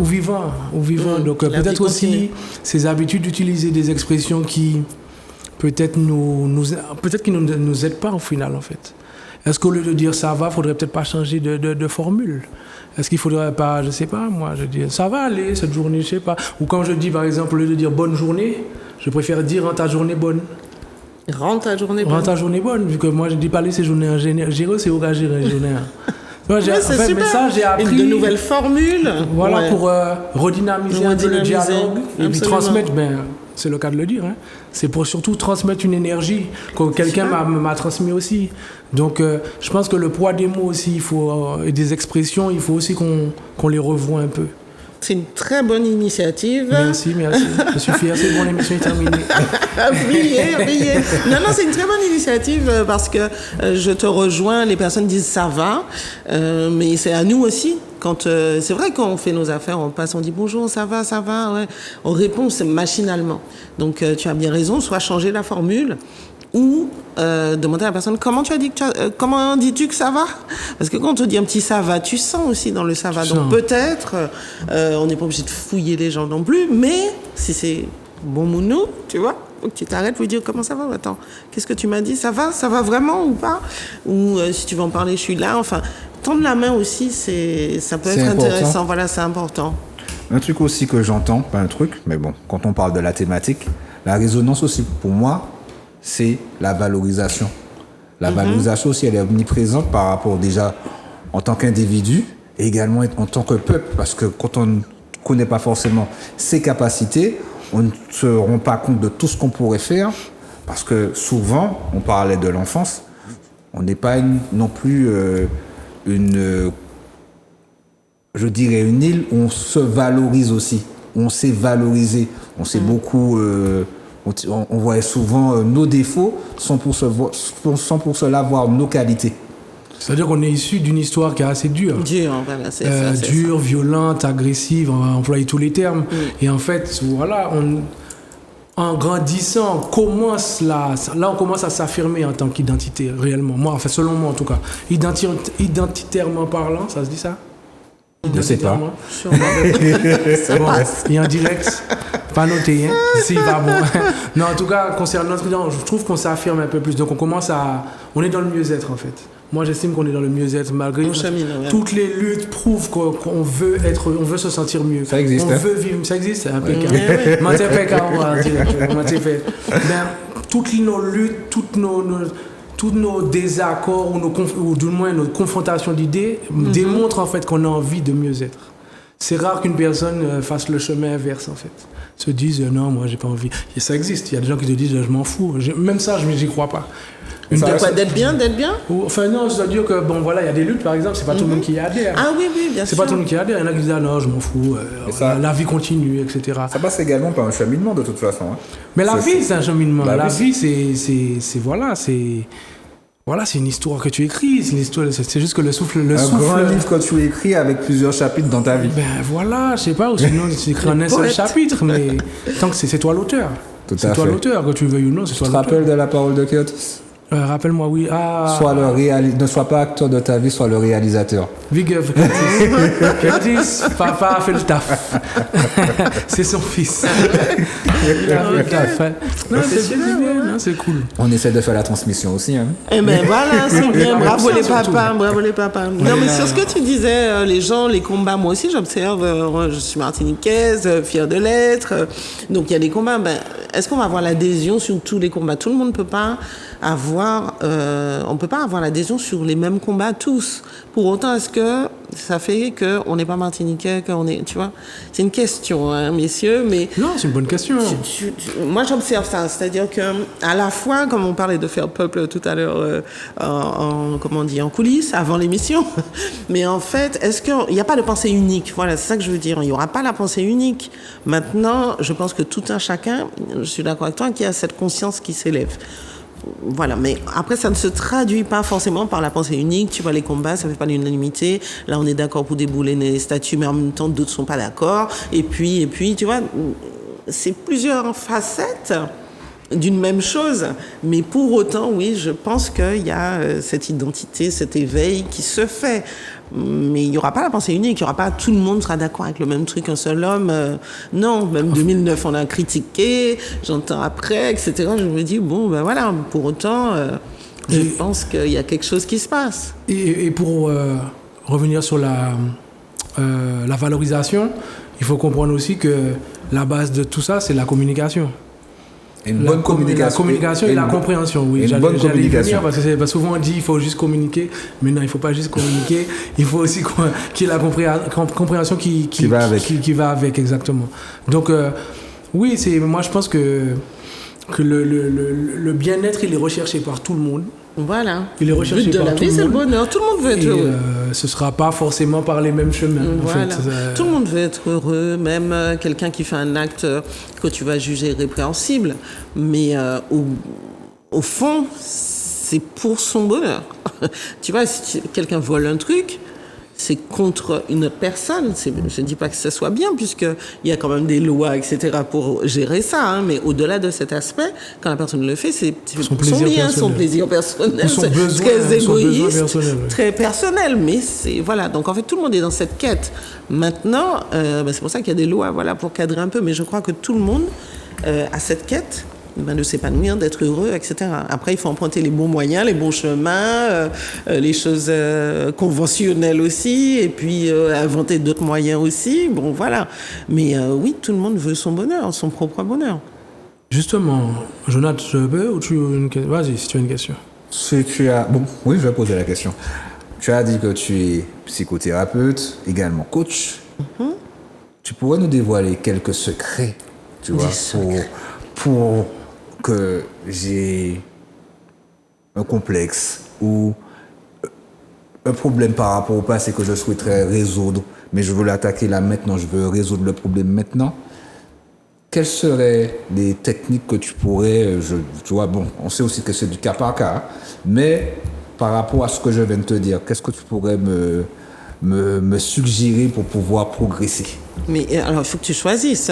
Ou vivant. Donc peut-être aussi ces habitudes d'utiliser des expressions qui peut-être qui ne nous aident pas au final en fait. Est-ce qu'au lieu de dire ça va, faudrait peut-être pas changer de formule? Est-ce qu'il faudrait pas, je sais pas moi, je dis ça va aller cette journée, je sais pas. Ou quand je dis par exemple au lieu de dire bonne journée, je préfère dire rends ta journée bonne. Rends ta journée bonne. Rends ta journée bonne, vu que moi je dis pas laisser journée en gérer, c'est au gars gérer une journée. Ouais, c'est super. Mais ça, j'ai appris de nouvelles formules. Voilà, pour redynamiser un peu le dialogue et puis transmettre, c'est le cas de le dire, hein. C'est pour surtout transmettre une énergie que quelqu'un m'a transmis aussi. Donc je pense que le poids des mots aussi, et des expressions, il faut aussi qu'on les revoie un peu. C'est une très bonne initiative. Merci. Je suis fier, c'est bon, l'émission est terminée. Brillez. Non, c'est une très bonne initiative parce que je te rejoins, les personnes disent ça va, mais c'est à nous aussi. C'est vrai qu'on fait nos affaires, on passe, on dit bonjour, ça va, ouais. On répond machinalement. Donc tu as bien raison, soit changer la formule ou demander à la personne comment dis-tu que ça va? Parce que quand on te dit un petit ça va, tu sens aussi dans le ça va. Donc peut-être on n'est pas obligé de fouiller les gens non plus, mais si c'est bon mounou, tu vois, faut que tu t'arrêtes pour lui dire comment ça va. Attends, qu'est-ce que tu m'as dit? Ça va vraiment ou pas? Ou si tu veux en parler, je suis là. Enfin, tendre la main aussi, ça peut être intéressant. Voilà, c'est important. Un truc aussi que j'entends, pas un truc, mais bon, quand on parle de la thématique, la résonance aussi pour moi, c'est la valorisation. La valorisation aussi, elle est omniprésente par rapport déjà en tant qu'individu et également en tant que peuple, parce que quand on ne connaît pas forcément ses capacités, on ne se rend pas compte de tout ce qu'on pourrait faire, parce que souvent, on parlait de l'enfance, on n'est pas non plus une île où on se valorise aussi, où on sait valoriser, on sait beaucoup on voit souvent nos défauts sans pour cela voir nos qualités. C'est-à-dire qu'on est issu d'une histoire qui est assez dure. Voilà, c'est ça. Dure, violente, agressive, on va employer tous les termes. Et en fait, voilà, en grandissant, on commence à s'affirmer en tant qu'identité, réellement. Moi, enfin, selon moi en tout cas. Identitairement parlant, ça se dit ça? Je ne sais pas. Bon, et en direct, pas noté, hein? Si, pas bon. Non, en tout cas, concernant notre identité, je trouve qu'on s'affirme un peu plus. Donc, on est dans le mieux-être, en fait. Moi, j'estime qu'on est dans le mieux-être, malgré toutes les luttes prouvent qu'on veut se sentir mieux. Ça existe. On veut vivre, ça existe, impeccable. Toutes nos luttes, tous nos désaccords ou du moins nos confrontations d'idées démontrent en fait qu'on a envie de mieux être. C'est rare qu'une personne fasse le chemin inverse en fait. Se dise non, moi j'ai pas envie. Et ça existe. Il y a des gens qui te disent je m'en fous. Même ça, j'y crois pas. D'être bien? Enfin non, c'est-à-dire que bon voilà, il y a des luttes par exemple, c'est pas tout le monde qui y adhère. Ah oui, bien sûr. C'est pas tout le monde qui y adhère. Il y en a qui disent non, je m'en fous. La vie continue, etc. Ça passe également par un cheminement de toute façon. Hein. Mais la vie, c'est un cheminement. La vie, c'est une histoire que tu écris, c'est juste que le souffle... grand livre que tu écris avec plusieurs chapitres dans ta vie. Ben voilà, je sais pas, ou sinon tu écris en un seul chapitre, mais tant que c'est toi l'auteur. C'est toi l'auteur, que tu veuilles ou non, c'est toi l'auteur. Tu te rappelles de la parole de Curtis? Rappelle-moi, oui. Ne sois pas acteur de ta vie, sois le réalisateur. Big up, Curtis. Papa a fait le taf. C'est son fils. Il a fait le taf. Non, c'est bien, non, c'est cool. On essaie de faire la transmission aussi. Hein. Eh ben voilà, c'est bien. Bravo les papas. Non, mais sur ce que tu disais, les gens, les combats, moi aussi j'observe. Je suis martiniquaise, fière de l'être. Donc il y a des combats. Est-ce qu'on va avoir l'adhésion sur tous les combats? Tout le monde ne peut pas on peut pas avoir l'adhésion sur les mêmes combats tous. Pour autant, est-ce que ça fait qu'on n'est pas martiniquais, qu'on est, tu vois? C'est une question, hein, messieurs, mais... Non, c'est une bonne question. Moi, j'observe ça. C'est-à-dire que, à la fois, comme on parlait de faire peuple tout à l'heure, en coulisses, avant l'émission, mais en fait, est-ce qu'il n'y a pas de pensée unique? Voilà, c'est ça que je veux dire. Il n'y aura pas la pensée unique. Maintenant, je pense que tout un chacun, je suis d'accord avec toi, qui a cette conscience qui s'élève. Voilà, mais après, ça ne se traduit pas forcément par la pensée unique. Tu vois, les combats, ça ne fait pas l'unanimité. Là, on est d'accord pour débouler les statuts, mais en même temps, d'autres ne sont pas d'accord. Et puis, tu vois, c'est plusieurs facettes d'une même chose. Mais pour autant, oui, je pense qu'il y a cette identité, cet éveil qui se fait. Mais il n'y aura pas la pensée unique, il n'y aura pas tout le monde sera d'accord avec le même truc, un seul homme. Non, même 2009, on a critiqué, j'entends après, etc. Je me dis, bon, ben voilà, pour autant, je pense qu'il y a quelque chose qui se passe. Et pour revenir sur la valorisation, il faut comprendre aussi que la base de tout ça, c'est la communication. Une bonne communication. La communication et la compréhension, oui. Une bonne communication. Parce que souvent on dit qu'il faut juste communiquer, mais non, il ne faut pas juste communiquer, il faut aussi qu'il y ait la compréhension qui va avec, exactement. Donc, oui, moi je pense que le bien-être, il est recherché par tout le monde. Voilà. Il est recherché par tout le monde. Le but de la vie, c'est le bonheur. Tout le monde veut être heureux. Ce ne sera pas forcément par les mêmes chemins. Voilà. En fait. Tout le monde veut être heureux, même quelqu'un qui fait un acte que tu vas juger répréhensible. Mais au fond, c'est pour son bonheur. Tu vois, si quelqu'un vole un truc, c'est contre une autre personne. Je ne dis pas que ça soit bien, puisqu'il y a quand même des lois, etc., pour gérer ça. Hein, mais au-delà de cet aspect, quand la personne le fait, c'est son bien, son plaisir personnel, son besoin, très égoïste, personnel, oui. Très personnel. Mais c'est, voilà. Donc, en fait, tout le monde est dans cette quête. Maintenant, c'est pour ça qu'il y a des lois, voilà, pour cadrer un peu. Mais je crois que tout le monde a cette quête. De s'épanouir, d'être heureux, etc. Après, il faut emprunter les bons moyens, les bons chemins, les choses conventionnelles aussi, et puis inventer d'autres moyens aussi. Bon, voilà. Mais oui, tout le monde veut son bonheur, son propre bonheur. Justement, Jonathan, je peux ou tu as une question? Vas-y, si tu as une question. Oui, je vais poser la question. Tu as dit que tu es psychothérapeute, également coach. Mm-hmm. Tu pourrais nous dévoiler quelques secrets, tu vois, pour que j'ai un complexe ou un problème par rapport au passé que je souhaiterais résoudre, mais je veux l'attaquer là maintenant, je veux résoudre le problème maintenant. quelles seraient les techniques que tu pourrais, tu vois, bon, on sait aussi que c'est du cas par cas, hein, mais par rapport à ce que je viens de te dire, qu'est-ce que tu pourrais me suggérer pour pouvoir progresser? Mais alors, il faut que tu choisisses.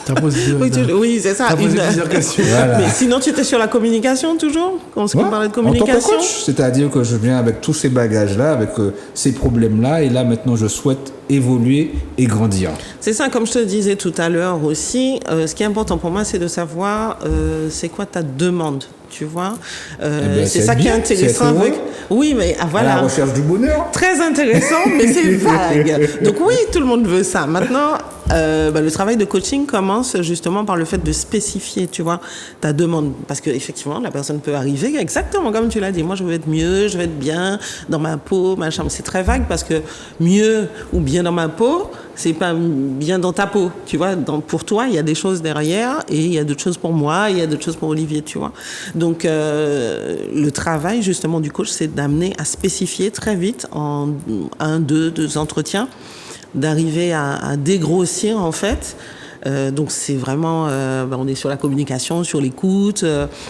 T'as posé, Oui, c'est ça. t'as posé plusieurs questions. Voilà. Mais sinon, tu étais sur la communication toujours? Quand on Ouais, parlait de en tant que communication? coach, c'est-à-dire que je viens avec tous ces bagages-là, avec ces problèmes-là, et là maintenant je souhaite évoluer et grandir. C'est ça, comme je te disais tout à l'heure aussi, ce qui est important pour moi, c'est de savoir c'est quoi ta demande, tu vois. bien, c'est c'est ça qui est bien, intéressant. c'est être Avec... heureux. Oui, mais À voilà. la recherche du bonheur. Très intéressant, mais c'est vague. Donc oui, tout le monde veut ça. Maintenant, le travail de coaching commence justement par le fait de spécifier, tu vois, ta demande. Parce qu'effectivement, la personne peut arriver exactement comme tu l'as dit. Moi, je veux être mieux, je veux être bien dans ma peau, machin. C'est très vague parce que mieux ou bien dans ma peau, c'est pas bien dans ta peau, tu vois. Pour toi, il y a des choses derrière et il y a d'autres choses pour moi, il y a d'autres choses pour Olivier, tu vois. Donc, le travail justement du coach, c'est d'amener à spécifier très vite en 2 entretiens, d'arriver à dégrossir en fait. Donc c'est vraiment, on est sur la communication, sur l'écoute.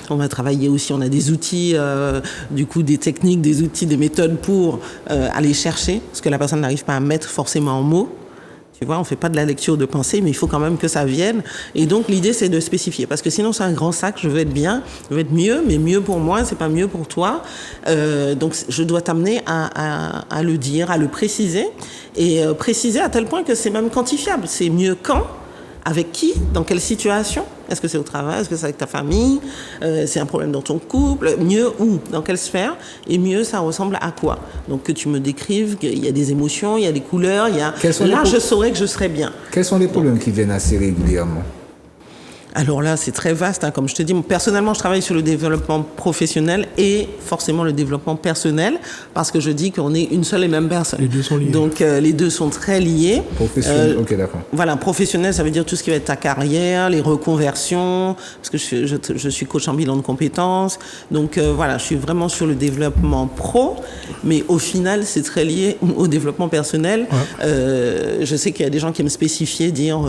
On va travailler aussi, on a des outils, du coup des techniques, des outils, des méthodes pour aller chercher ce que la personne n'arrive pas à mettre forcément en mots. Tu vois, on fait pas de la lecture de pensée, mais il faut quand même que ça vienne. Et donc, l'idée, c'est de spécifier. Parce que sinon, c'est un grand sac. Je veux être bien, je veux être mieux, mais mieux pour moi, c'est pas mieux pour toi. Donc, je dois t'amener à le dire, à le préciser. Et préciser à tel point que c'est même quantifiable. C'est mieux quand, avec qui, dans quelle situation. Est-ce que c'est au travail? Est-ce que c'est avec ta famille? C'est un problème dans ton couple? Mieux où? Dans quelle sphère? Et mieux, ça ressemble à quoi? Donc, que tu me décrives, qu'il y a des émotions, il y a des couleurs, il y a... Là, je saurais que je serais bien. Quels sont les problèmes qui viennent assez régulièrement? Alors là, c'est très vaste, hein, comme je te dis. Personnellement, je travaille sur le développement professionnel et forcément le développement personnel, parce que je dis qu'on est une seule et même personne. Les deux sont liés. Donc, les deux sont très liés. Professionnel, ok, d'accord. Voilà, professionnel, ça veut dire tout ce qui va être ta carrière, les reconversions, parce que je suis coach en bilan de compétences. Donc, voilà, je suis vraiment sur le développement pro, mais au final, c'est très lié au développement personnel. Ouais. Je sais qu'il y a des gens qui aiment spécifier, dire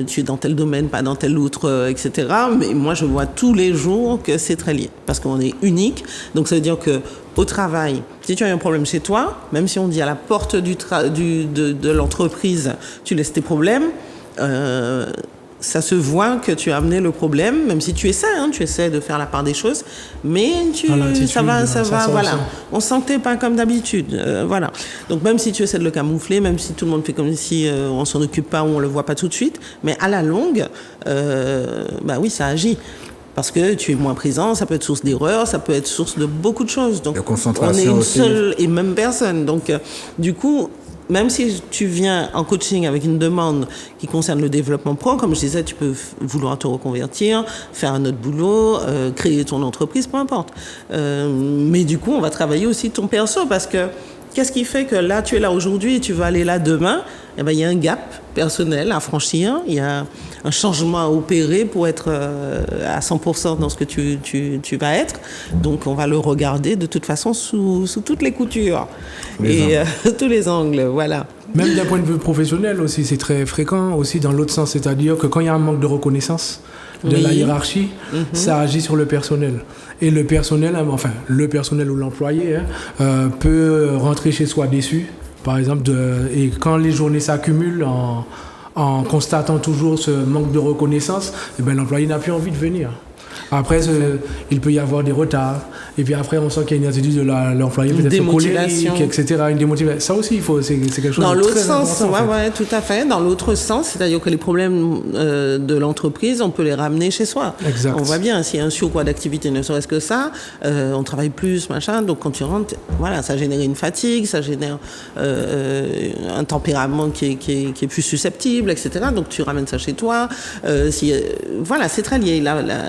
tu es dans tel domaine, pas dans tel autre, etc. Mais moi, je vois tous les jours que c'est très lié, parce qu'on est unique. Donc, ça veut dire que au travail, si tu as un problème chez toi, même si on dit à la porte de l'entreprise, tu laisses tes problèmes, ça se voit que tu as amené le problème, même si tu essaies de faire la part des choses, mais ça va, voilà. On sent que t'es pas comme d'habitude, voilà. Donc même si tu essaies de le camoufler, même si tout le monde fait comme si on s'en occupe pas ou on le voit pas tout de suite, mais à la longue, oui, ça agit. Parce que tu es moins présent, ça peut être source d'erreur, ça peut être source de beaucoup de choses. Donc, on est une seule et même personne. Donc, du coup, même si tu viens en coaching avec une demande qui concerne le développement pro, comme je disais, tu peux vouloir te reconvertir, faire un autre boulot, créer ton entreprise, peu importe. Mais du coup, on va travailler aussi ton perso, parce que qu'est-ce qui fait que là, tu es là aujourd'hui et tu vas aller là demain? Eh ben, il y a un gap personnel à franchir, il y a un changement à opérer pour être à 100% dans ce que tu vas être. Donc, on va le regarder de toute façon sous toutes les coutures et tous les angles, voilà. Même d'un point de vue professionnel aussi, c'est très fréquent aussi dans l'autre sens, c'est-à-dire que quand il y a un manque de reconnaissance de la hiérarchie, ça agit sur le personnel. Et le personnel ou l'employé peut rentrer chez soi déçu, par exemple, et quand les journées s'accumulent en constatant toujours ce manque de reconnaissance, l'employé n'a plus envie de venir. Après, il peut y avoir des retards. Et puis après, on sent qu'il y a une attitude de l'employé, peut-être colérique, etc. Une démotivation. Ça aussi, c'est quelque chose dans de l'autre très sens, important. Ouais, tout à fait. Dans l'autre sens, c'est-à-dire que les problèmes de l'entreprise, on peut les ramener chez soi. Exact. On voit bien, s'il y a un surcroît d'activité, ne serait-ce que ça, on travaille plus, machin. Donc quand tu rentres, voilà, ça génère une fatigue, ça génère un tempérament qui est plus susceptible, etc. Donc tu ramènes ça chez toi. Voilà, c'est très lié.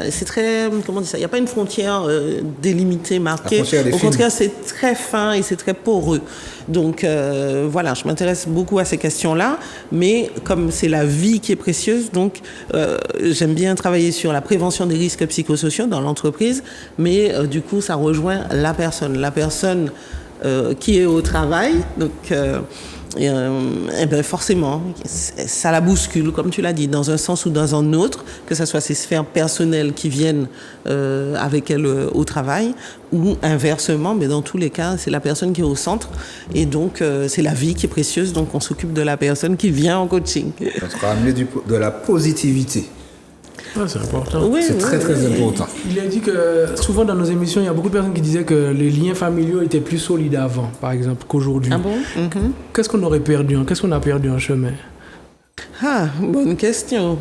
C'est très, comment dire ça, il n'y a pas une frontière délimitée, marquée. Au contraire, c'est très fin et c'est très poreux. Donc voilà, je m'intéresse beaucoup à ces questions-là, mais comme c'est la vie qui est précieuse, donc j'aime bien travailler sur la prévention des risques psychosociaux dans l'entreprise, mais du coup, ça rejoint la personne qui est au travail. Donc eh ben forcément, ça la bouscule, comme tu l'as dit, dans un sens ou dans un autre, que ce soit ses sphères personnelles qui viennent avec elle au travail, ou inversement, mais dans tous les cas, c'est la personne qui est au centre, et donc c'est la vie qui est précieuse, donc on s'occupe de la personne qui vient en coaching. Ça te ramener de la positivité. Ah, c'est important. Oui, C'est très important. Il a dit que souvent dans nos émissions, il y a beaucoup de personnes qui disaient que les liens familiaux étaient plus solides avant, par exemple, qu'aujourd'hui. Ah bon? Qu'est-ce qu'on aurait perdu? Qu'est-ce qu'on a perdu en chemin? Ah, bonne question.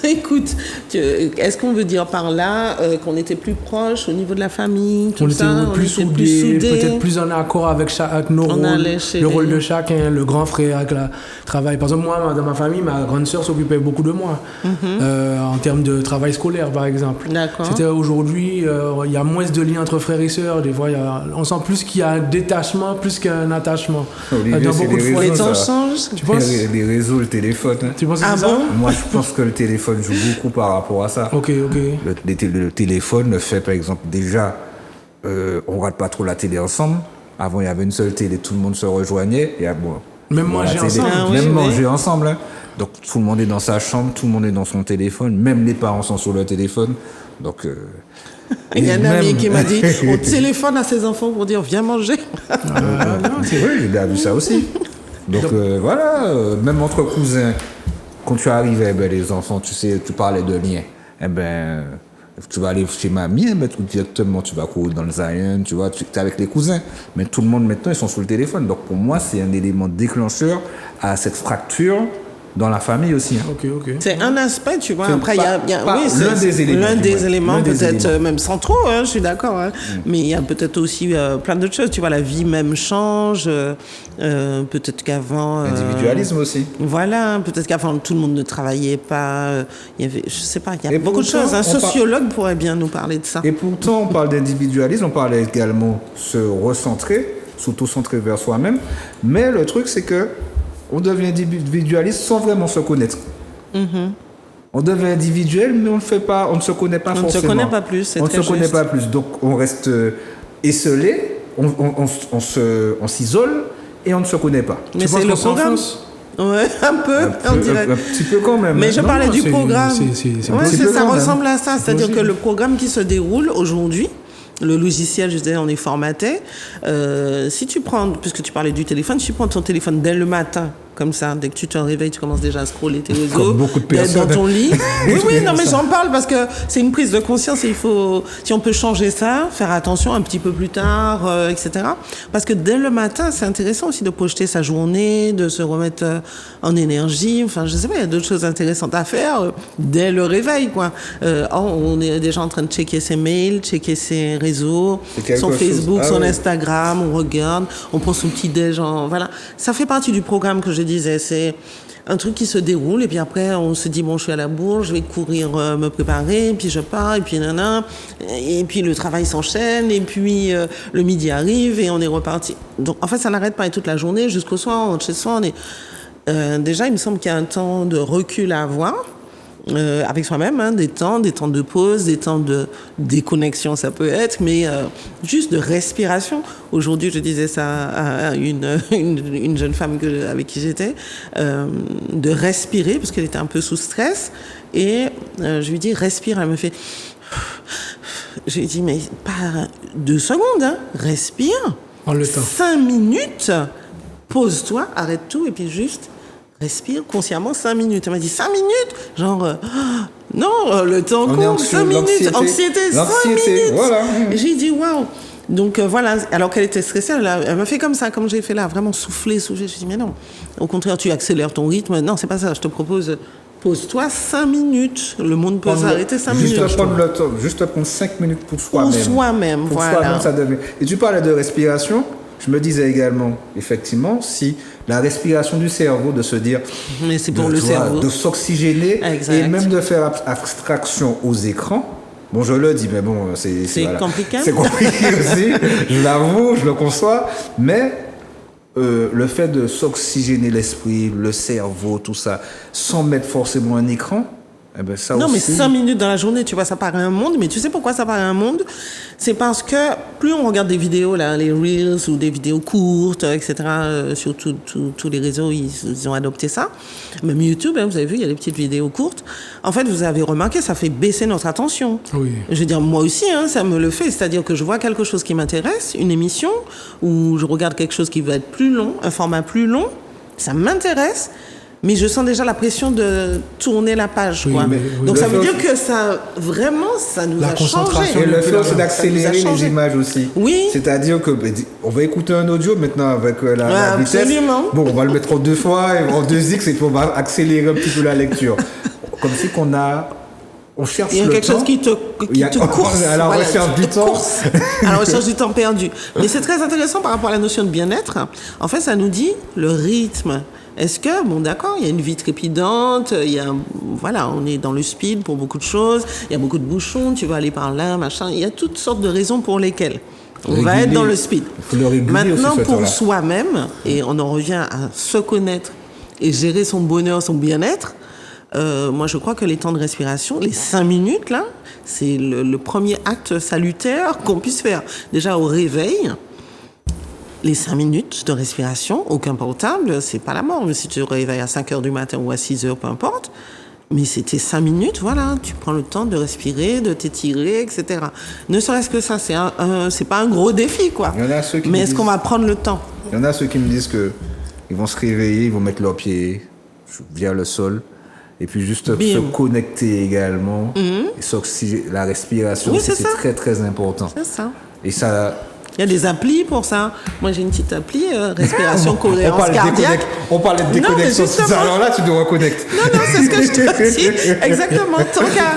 Écoute, est-ce qu'on veut dire par là qu'on était plus proches au niveau de la famille, tout On ça, était plus soudés, peut-être plus en accord avec nos rôles, le rôle de chacun, le grand frère avec le travail. Par exemple, moi, dans ma famille, ma grande sœur s'occupait beaucoup de moi, en termes de travail scolaire, par exemple. D'accord. C'était aujourd'hui, il y a moins de liens entre frères et sœurs. Des fois, on sent plus qu'il y a un détachement plus qu'un attachement. Olivier, dans c'est beaucoup de les fois. Les réseaux, temps ça. changent. Tu penses? Les réseaux, le téléphone. Hein. Tu penses que Ah c'est bon? ça? Moi, je pense que le téléphone joue beaucoup par rapport à ça. Ok. Le téléphone le fait, par exemple, déjà, on regarde pas trop la télé ensemble. Avant, il y avait une seule télé, tout le monde se rejoignait. Et, Même la manger télé, ensemble. Ah oui, même oui. manger ensemble. Hein. Donc, tout le monde est dans sa chambre, tout le monde est dans son téléphone. Même les parents sont sur leur téléphone. Donc, Il y a un ami même- qui m'a dit on téléphone à ses enfants pour dire viens manger. C'est vrai, il a vu ça aussi. Donc voilà, même entre cousins, quand tu arrivais, ben, les enfants, tu sais, tu parlais de liens. Eh ben, tu vas aller chez mamie, eh ben, directement, tu vas courir dans le Zion, tu vois, tu es avec les cousins. Mais tout le monde maintenant, ils sont sur le téléphone. Donc pour moi, c'est un élément déclencheur à cette fracture dans la famille aussi. Hein. Ok. C'est un aspect, tu vois. C'est Après, il y a pas oui, l'un c'est des éléments, l'un du des moins. éléments, L'un des peut-être éléments. même sans trop, hein, je suis d'accord. Hein. Mais il y a peut-être aussi plein d'autres choses. Tu vois, la vie même change. Peut-être qu'avant. Individualisme aussi. Voilà, peut-être qu'avant tout le monde ne travaillait pas. Il y avait, je sais pas, il y a Et beaucoup de pourtant, choses. Un on sociologue pourrait bien nous parler de ça. Et pourtant, on parle d'individualisme, on parle également se recentrer, surtout centrer vers soi-même. Mais le truc, c'est que on devient individualiste sans vraiment se connaître. On devient individuel, mais on ne fait pas, on ne se connaît pas On ne forcément. se connaît pas plus, c'est On ne très se connaît juste. pas plus. Donc, on reste esselé, on s'isole et on ne se connaît pas. Mais penses c'est le qu'on programme. s'enfonce? Ouais, un peu, on dirait. Un petit peu quand même. Mais hein. je parlais du c'est- programme. c'est un Ouais, petit c'est peu ça quand même. ressemble à ça. C'est-à-dire que Logique. le programme qui se déroule aujourd'hui, le logiciel, je disais, on est formaté. Si tu prends, puisque tu parlais du téléphone, si tu prends ton téléphone dès le matin, comme ça, dès que tu te réveilles, tu commences déjà à scroller tes réseaux. Comme beaucoup de d'être personnes. dans ton lit. Oui, non, mais j'en parle parce que c'est une prise de conscience et il faut, si on peut changer ça, faire attention un petit peu plus tard, etc. Parce que dès le matin, c'est intéressant aussi de projeter sa journée, de se remettre en énergie. Enfin, je sais pas, il y a d'autres choses intéressantes à faire dès le réveil, quoi. On est déjà en train de checker ses mails, checker ses réseaux, C'est quelque son chose. Facebook, Ah son oui. Instagram, on regarde, on prend son petit déj, voilà. Ça fait partie du programme que je disais, c'est un truc qui se déroule et puis après on se dit bon je suis à la bourse, je vais courir me préparer, puis je pars et puis nanana, et puis le travail s'enchaîne et puis le midi arrive et on est reparti. Donc en fait ça n'arrête pas et toute la journée jusqu'au soir, on rentre chez soi, on est déjà il me semble qu'il y a un temps de recul à avoir. Avec soi-même, hein, des temps de pause, des temps de déconnexion, ça peut être, mais juste de respiration. Aujourd'hui, je disais ça à une jeune femme avec qui j'étais, de respirer, parce qu'elle était un peu sous stress, et je lui dis, respire, elle me fait... Je lui dis, mais pas 2 secondes, hein, respire, En le temps. 5 minutes, pose-toi, arrête tout, et puis juste... respire consciemment 5 minutes. Elle m'a dit 5 minutes? Genre, non, le temps On est compte, 5 minutes. Anxiété, 5 minutes. Voilà. Et j'ai dit, waouh. Donc voilà, alors qu'elle était stressée, elle m'a fait comme ça, comme j'ai fait là, vraiment souffler. Je lui ai dit, mais non, au contraire, tu accélères ton rythme. Non, c'est pas ça, je te propose, pose-toi 5 minutes. Le monde peut s'arrêter 5 minutes. Juste prendre le temps, juste prendre 5 minutes pour soi-même. Pour soi-même, Pour voilà. soi-même, ça devient. Et tu parlais de respiration. Je me disais également, effectivement, si la respiration du cerveau, de se dire, Mais c'est pour le cerveau. de s'oxygéner Exact. et même de faire abstraction aux écrans. Bon, je le dis, mais bon, c'est compliqué. C'est compliqué aussi. Je l'avoue, je le conçois, mais le fait de s'oxygéner l'esprit, le cerveau, tout ça, sans mettre forcément un écran, Eh ben, ça Non, mais aussi... 5 minutes dans la journée, tu vois, ça paraît un monde. Mais tu sais pourquoi ça paraît un monde? C'est parce que plus on regarde des vidéos, là, les Reels ou des vidéos courtes, etc., sur tous les réseaux, ils ont adopté ça. Même YouTube, hein, vous avez vu, il y a des petites vidéos courtes. En fait, vous avez remarqué, ça fait baisser notre attention. Oui. Je veux dire, moi aussi, hein, ça me le fait. C'est-à-dire que je vois quelque chose qui m'intéresse, une émission, ou je regarde quelque chose qui va être plus long, un format plus long, ça m'intéresse. Mais je sens déjà la pression de tourner la page. Oui, quoi. oui. Donc Le ça veut fait dire que ça, vraiment, ça nous La a concentration. changé. Et le fait aussi Ça d'accélérer nous a changé. les images aussi. Oui. C'est-à-dire que on va écouter un audio maintenant avec la vitesse. Absolument. Bon, on va le mettre en 2 fois, en 2x, et puis on va accélérer un petit peu la lecture. Comme si on cherche Il y a le quelque temps. chose qui te course. À la recherche du temps. À la recherche du temps perdu. Mais c'est très intéressant par rapport à la notion de bien-être. En fait, ça nous dit le rythme. Est-ce que, bon d'accord, il y a une vie trépidante, voilà, on est dans le speed pour beaucoup de choses, il y a beaucoup de bouchons, tu vas aller par là, machin, il y a toutes sortes de raisons pour lesquelles on va être dans le speed. Il faut le réguler Maintenant, aussi, ce pour temps-là. soi-même, et on en revient à se connaître et gérer son bonheur, son bien-être, moi je crois que les temps de respiration, les 5 minutes là, c'est le premier acte salutaire qu'on puisse faire. Déjà au réveil, les 5 minutes de respiration, aucun portable, c'est pas la mort. Mais si tu te réveilles à 5 heures du matin ou à 6 heures, peu importe. Mais c'était 5 minutes, voilà. Tu prends le temps de respirer, de t'étirer, etc. Ne serait-ce que ça, c'est pas un gros défi, quoi. Il y en a ceux qui Mais me est-ce disent- qu'on va prendre le temps? Il y en a ceux qui me disent que ils vont se réveiller, ils vont mettre leurs pieds vers le sol. Et puis juste Bim. se connecter également. Et la respiration, Oui, c'est c'est ça. très très important. C'est ça. Et ça... Il y a des applis pour ça. Moi, j'ai une petite appli, respiration, On cohérence parlait cardiaque. on parlait de Non, mais déconnexion. justement. Alors là, tu te reconnectes. Non, c'est ce que je te dis. Exactement. Tant qu'à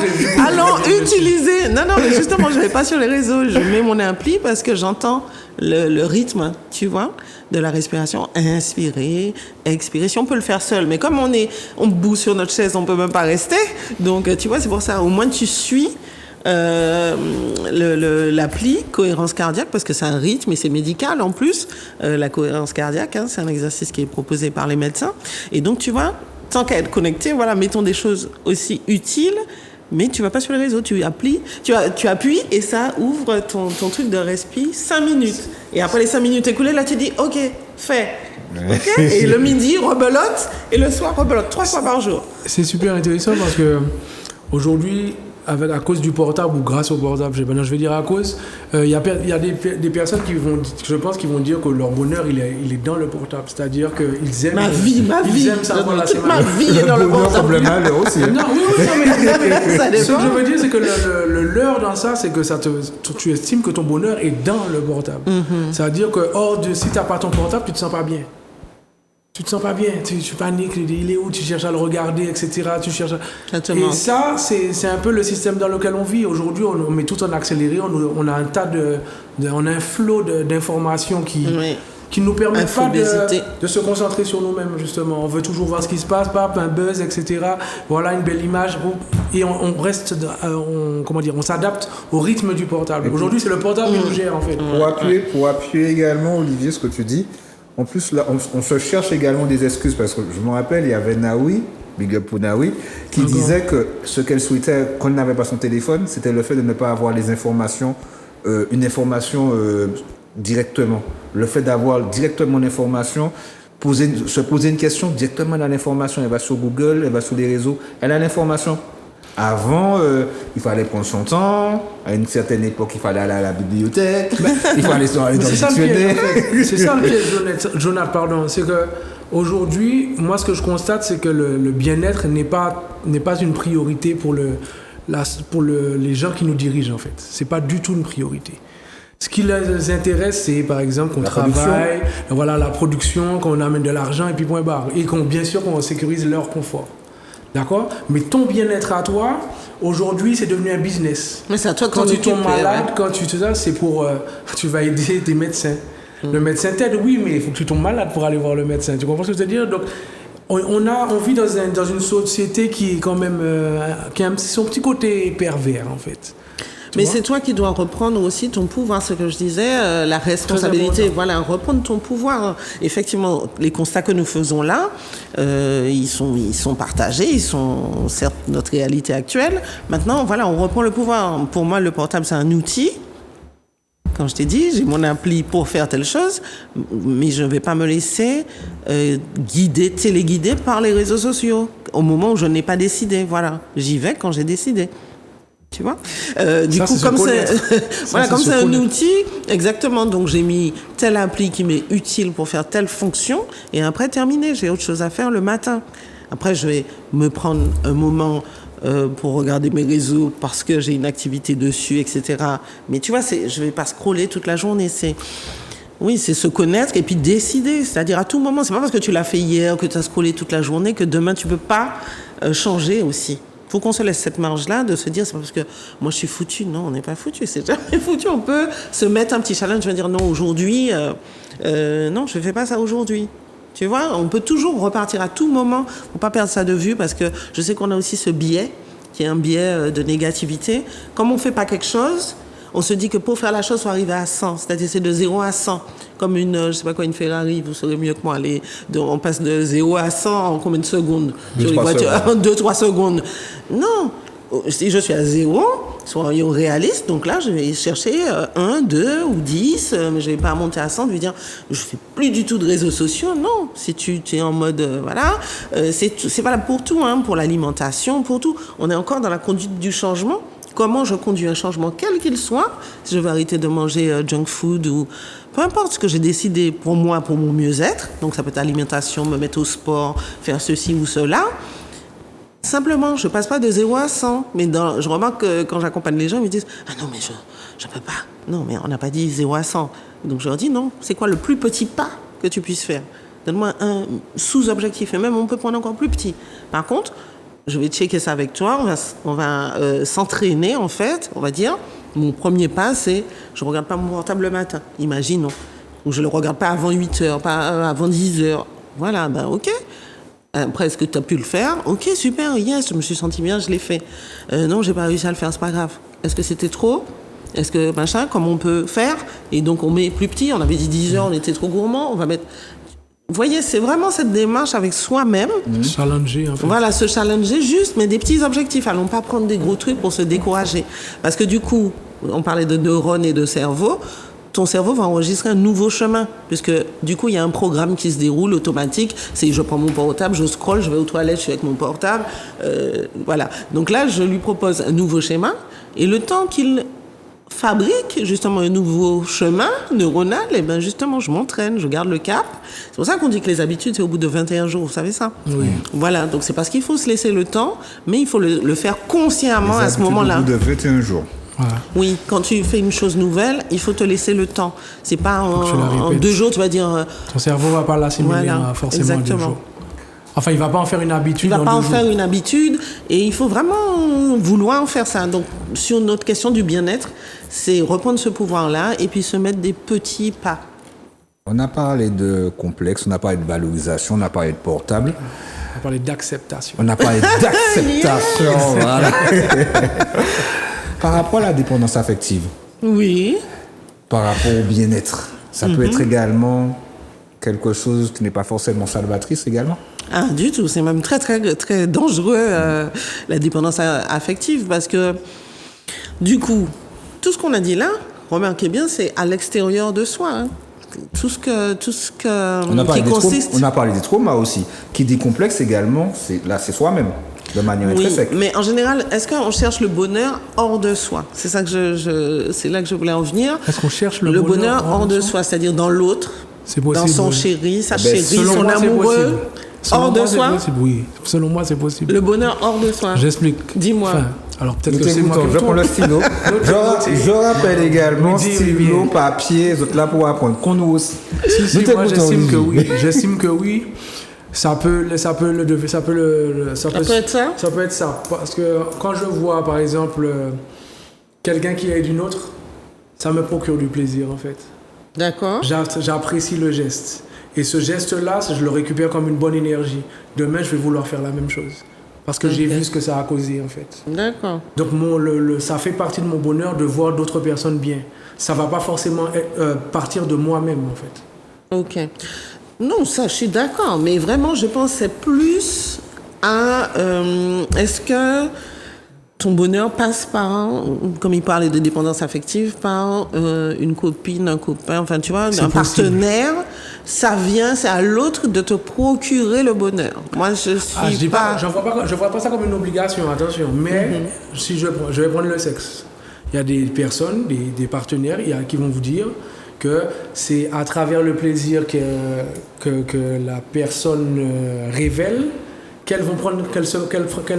allons utiliser. Non, mais justement, je ne vais pas sur les réseaux. Je mets mon appli parce que j'entends le rythme, tu vois, de la respiration. Inspirer, expirer. Si on peut le faire seul. Mais comme on bout sur notre chaise, on ne peut même pas rester. Donc, tu vois, c'est pour ça. Au moins, tu suis l'appli cohérence cardiaque parce que c'est un rythme et c'est médical en plus. La cohérence cardiaque, hein, c'est un exercice qui est proposé par les médecins. Et donc, tu vois, tant qu'à être connecté, voilà, mettons des choses aussi utiles, mais tu vas pas sur les réseaux, tu appuies et ça ouvre ton truc de respi 5 minutes. Et après les 5 minutes écoulées, là, tu dis, OK, fais. OK. Et le midi, rebelote, et le soir, rebelote 3 fois par jour. C'est super intéressant parce que aujourd'hui, à cause du portable ou grâce au portable, je vais dire à cause, il y a des personnes je pense, qui vont dire que leur bonheur, il est dans le portable. C'est-à-dire qu'ils aiment... Ma vie. Ils aiment savoir la Toute ma semaine. vie est dans le bonheur comme portable. le malheur aussi. Non, oui, non, mais Ça ce dépend. que je veux dire, c'est que le leurre dans ça, c'est que tu estimes que ton bonheur est dans le portable. C'est-à-dire que si tu n'as pas ton portable, tu te sens pas bien. Tu te sens pas bien, tu paniques, il est où, tu cherches à le regarder, etc. Tu cherches Exactement. Et ça, c'est un peu le système dans lequel on vit. Aujourd'hui, on met tout en accéléré, on a un tas on a un flot d'informations qui nous permettent pas de se concentrer sur nous-mêmes, justement. On veut toujours voir ce qui se passe, un buzz, etc. Voilà une belle image. Et on reste, on s'adapte au rythme du portable. Aujourd'hui, c'est le portable qui nous gère, en fait. Pour appuyer également, Olivier, ce que tu dis, en plus, là, on se cherche également des excuses parce que je me rappelle, il y avait Naoui, big up pour Naoui, qui disait que ce qu'elle souhaitait quand elle n'avait pas son téléphone, c'était le fait de ne pas avoir les informations, une information directement. Le fait d'avoir directement l'information, se poser une question directement dans l'information. Elle va sur Google, elle va sur les réseaux, elle a l'information. Avant, il fallait prendre son temps. À une certaine époque, il fallait aller à la bibliothèque. Il fallait aller dans le dictionnaire. C'est ça le piège, Jonathan, pardon. C'est que aujourd'hui, moi, ce que je constate, c'est que le bien-être n'est pas une priorité pour les gens qui nous dirigent, en fait. C'est pas du tout une priorité. Ce qui les intéresse, c'est par exemple qu'on travaille, voilà, la production, qu'on amène de l'argent et puis point barre. Et bien sûr qu'on sécurise leur confort. D'accord? Mais ton bien-être à toi, aujourd'hui, c'est devenu un business. Mais c'est à toi de quand t'en tu tombes occuper, malade, ouais. quand tu te ça, c'est pour... tu vas aider des médecins. Le médecin t'aide, oui, mais il faut que tu tombes malade pour aller voir le médecin. Tu comprends ce que je veux dire? Donc, on vit dans une société qui est quand même... qui a son petit côté pervers, en fait. Mais c'est toi qui dois reprendre aussi ton pouvoir, ce que je disais, la responsabilité. Voilà, reprendre ton pouvoir. Effectivement, les constats que nous faisons là, ils sont partagés, ils sont certes notre réalité actuelle. Maintenant, voilà, on reprend le pouvoir. Pour moi, le portable, c'est un outil. Comme je t'ai dit, j'ai mon appli pour faire telle chose, mais je ne vais pas me laisser téléguider par les réseaux sociaux au moment où je n'ai pas décidé. Voilà, j'y vais quand j'ai décidé. Tu vois, du coup, comme c'est un outil, exactement. Donc j'ai mis telle appli qui m'est utile pour faire telle fonction, et après terminé. J'ai autre chose à faire le matin. Après, je vais me prendre un moment pour regarder mes réseaux parce que j'ai une activité dessus, etc. Mais tu vois, je vais pas scroller toute la journée. C'est se connaître et puis décider. C'est-à-dire à tout moment, c'est pas parce que tu l'as fait hier, que tu as scrollé toute la journée, que demain tu peux pas changer aussi. Faut qu'on se laisse cette marge-là de se dire, c'est pas parce que moi je suis foutu. Non, on n'est pas foutu. C'est jamais foutu. On peut se mettre un petit challenge. Je veux dire, non, aujourd'hui, non, je fais pas ça aujourd'hui. Tu vois, on peut toujours repartir à tout moment. Faut pas perdre ça de vue parce que je sais qu'on a aussi ce biais, qui est un biais de négativité. Comme on fait pas quelque chose, on se dit que pour faire la chose, il faut arriver à 100. C'est-à-dire, c'est de 0 à 100. Comme une Ferrari, vous saurez mieux que moi. On passe de 0 à 100 en combien de secondes? 2-3 secondes. Non. Si je suis à 0, soyons réalistes, donc là, je vais chercher 1, 2 ou 10, mais je ne vais pas monter à 100, je vais dire, je ne fais plus du tout de réseaux sociaux. Non, si tu es en mode, voilà, c'est valable pour tout, hein, pour l'alimentation, pour tout. On est encore dans la conduite du changement. Comment je conduis un changement, quel qu'il soit, si je veux arrêter de manger junk food ou peu importe ce que j'ai décidé pour moi, pour mon mieux-être, donc ça peut être alimentation, me mettre au sport, faire ceci ou cela. Simplement, je passe pas de 0 à 100. Mais je remarque que quand j'accompagne les gens, ils me disent « Ah non, mais je peux pas. Non, mais on n'a pas dit 0 à 100. » Donc je leur dis « Non, c'est quoi le plus petit pas que tu puisses faire? Donne-moi un sous-objectif. Et même, on peut prendre encore plus petit. Par contre, je vais checker ça avec toi. On va s'entraîner, en fait. On va dire, mon premier pas, c'est je regarde pas mon portable le matin. Imaginons. Ou je le regarde pas avant 8 heures, pas avant 10 heures. Voilà, ben ok. Après, est-ce que tu as pu le faire? Ok, super, yes, je me suis senti bien, je l'ai fait. Non, j'ai pas réussi à le faire, c'est pas grave. Est-ce que c'était trop? Est-ce que machin, comme on peut faire? Et donc, on met plus petit, on avait dit 10 heures, on était trop gourmand, on va mettre... Vous voyez, c'est vraiment cette démarche avec soi-même. Challenger, en fait. Voilà, se challenger juste, mais des petits objectifs. Allons pas prendre des gros trucs pour se décourager. Parce que du coup, on parlait de neurones et de cerveau. Ton cerveau va enregistrer un nouveau chemin, puisque du coup, il y a un programme qui se déroule automatique. C'est je prends mon portable, je scrolle, je vais aux toilettes, je suis avec mon portable. Voilà. Donc là, je lui propose un nouveau schéma. Et le temps qu'il fabrique justement un nouveau chemin neuronal, et ben justement, je m'entraîne, je garde le cap. C'est pour ça qu'on dit que les habitudes, c'est au bout de 21 jours, vous savez ça? Oui. Voilà. Donc c'est parce qu'il faut se laisser le temps, mais il faut le faire consciemment à ce moment-là. Au bout de 21 jours. Voilà. Oui, quand tu fais une chose nouvelle, il faut te laisser le temps. C'est pas en 2 jours, tu vas dire... Ton cerveau va pas l'assimiler forcément exactement. en 2 jours. Enfin, il va pas en faire une habitude. Il va pas en faire une habitude et il faut vraiment vouloir en faire ça. Donc, sur notre question du bien-être, c'est reprendre ce pouvoir-là et puis se mettre des petits pas. On a parlé de complexe, on a parlé de valorisation, on a parlé de portable. On a parlé d'acceptation. On a parlé d'acceptation, voilà. Par rapport à la dépendance affective. Oui. Par rapport au bien-être. Ça peut être également quelque chose qui n'est pas forcément salvatrice également. Ah, du tout. C'est même très, très, très dangereux, la dépendance affective, parce que, du coup, tout ce qu'on a dit là, remarquez bien, c'est à l'extérieur de soi. Hein. Tout ce qui consiste... On a parlé des traumas aussi. Qui dit complexe également, c'est soi-même. De manière intrinsèque. Mais en général, est-ce qu'on cherche le bonheur hors de soi? C'est ça que c'est là que je voulais en venir. Est-ce qu'on cherche le bonheur hors de soi, c'est-à-dire dans l'autre, dans son chéri, sa chérie, son amoureux, hors de soi? Oui, selon moi, c'est possible. Le bonheur hors de soi. J'explique. Dis-moi. Enfin, alors peut-être que c'est moi qui je prends le stylo. je rappelle également stylo, papier, autres là pour apprendre. Qu'on nous aussi. Si, moi j'estime que oui. J'estime que oui. Ça peut être ça. Ça peut être ça. Parce que quand je vois, par exemple, quelqu'un qui aide une autre, ça me procure du plaisir, en fait. D'accord. J'apprécie le geste. Et ce geste-là, je le récupère comme une bonne énergie. Demain, je vais vouloir faire la même chose. Parce que j'ai vu ce que ça a causé, en fait. D'accord. Donc, ça fait partie de mon bonheur de voir d'autres personnes bien. Ça va pas forcément partir de moi-même, en fait. Ok. Non, ça, je suis d'accord. Mais vraiment, je pensais plus à... est-ce que ton bonheur passe par, comme il parlait de dépendance affective, par une copine, un copain, enfin, tu vois, un partenaire, ça vient, c'est à l'autre de te procurer le bonheur. Moi, je suis je vois pas ça comme une obligation, attention. Mais si je vais prendre le sexe. Il y a des personnes, des partenaires qui vont vous dire que c'est à travers le plaisir que la personne révèle qu'elles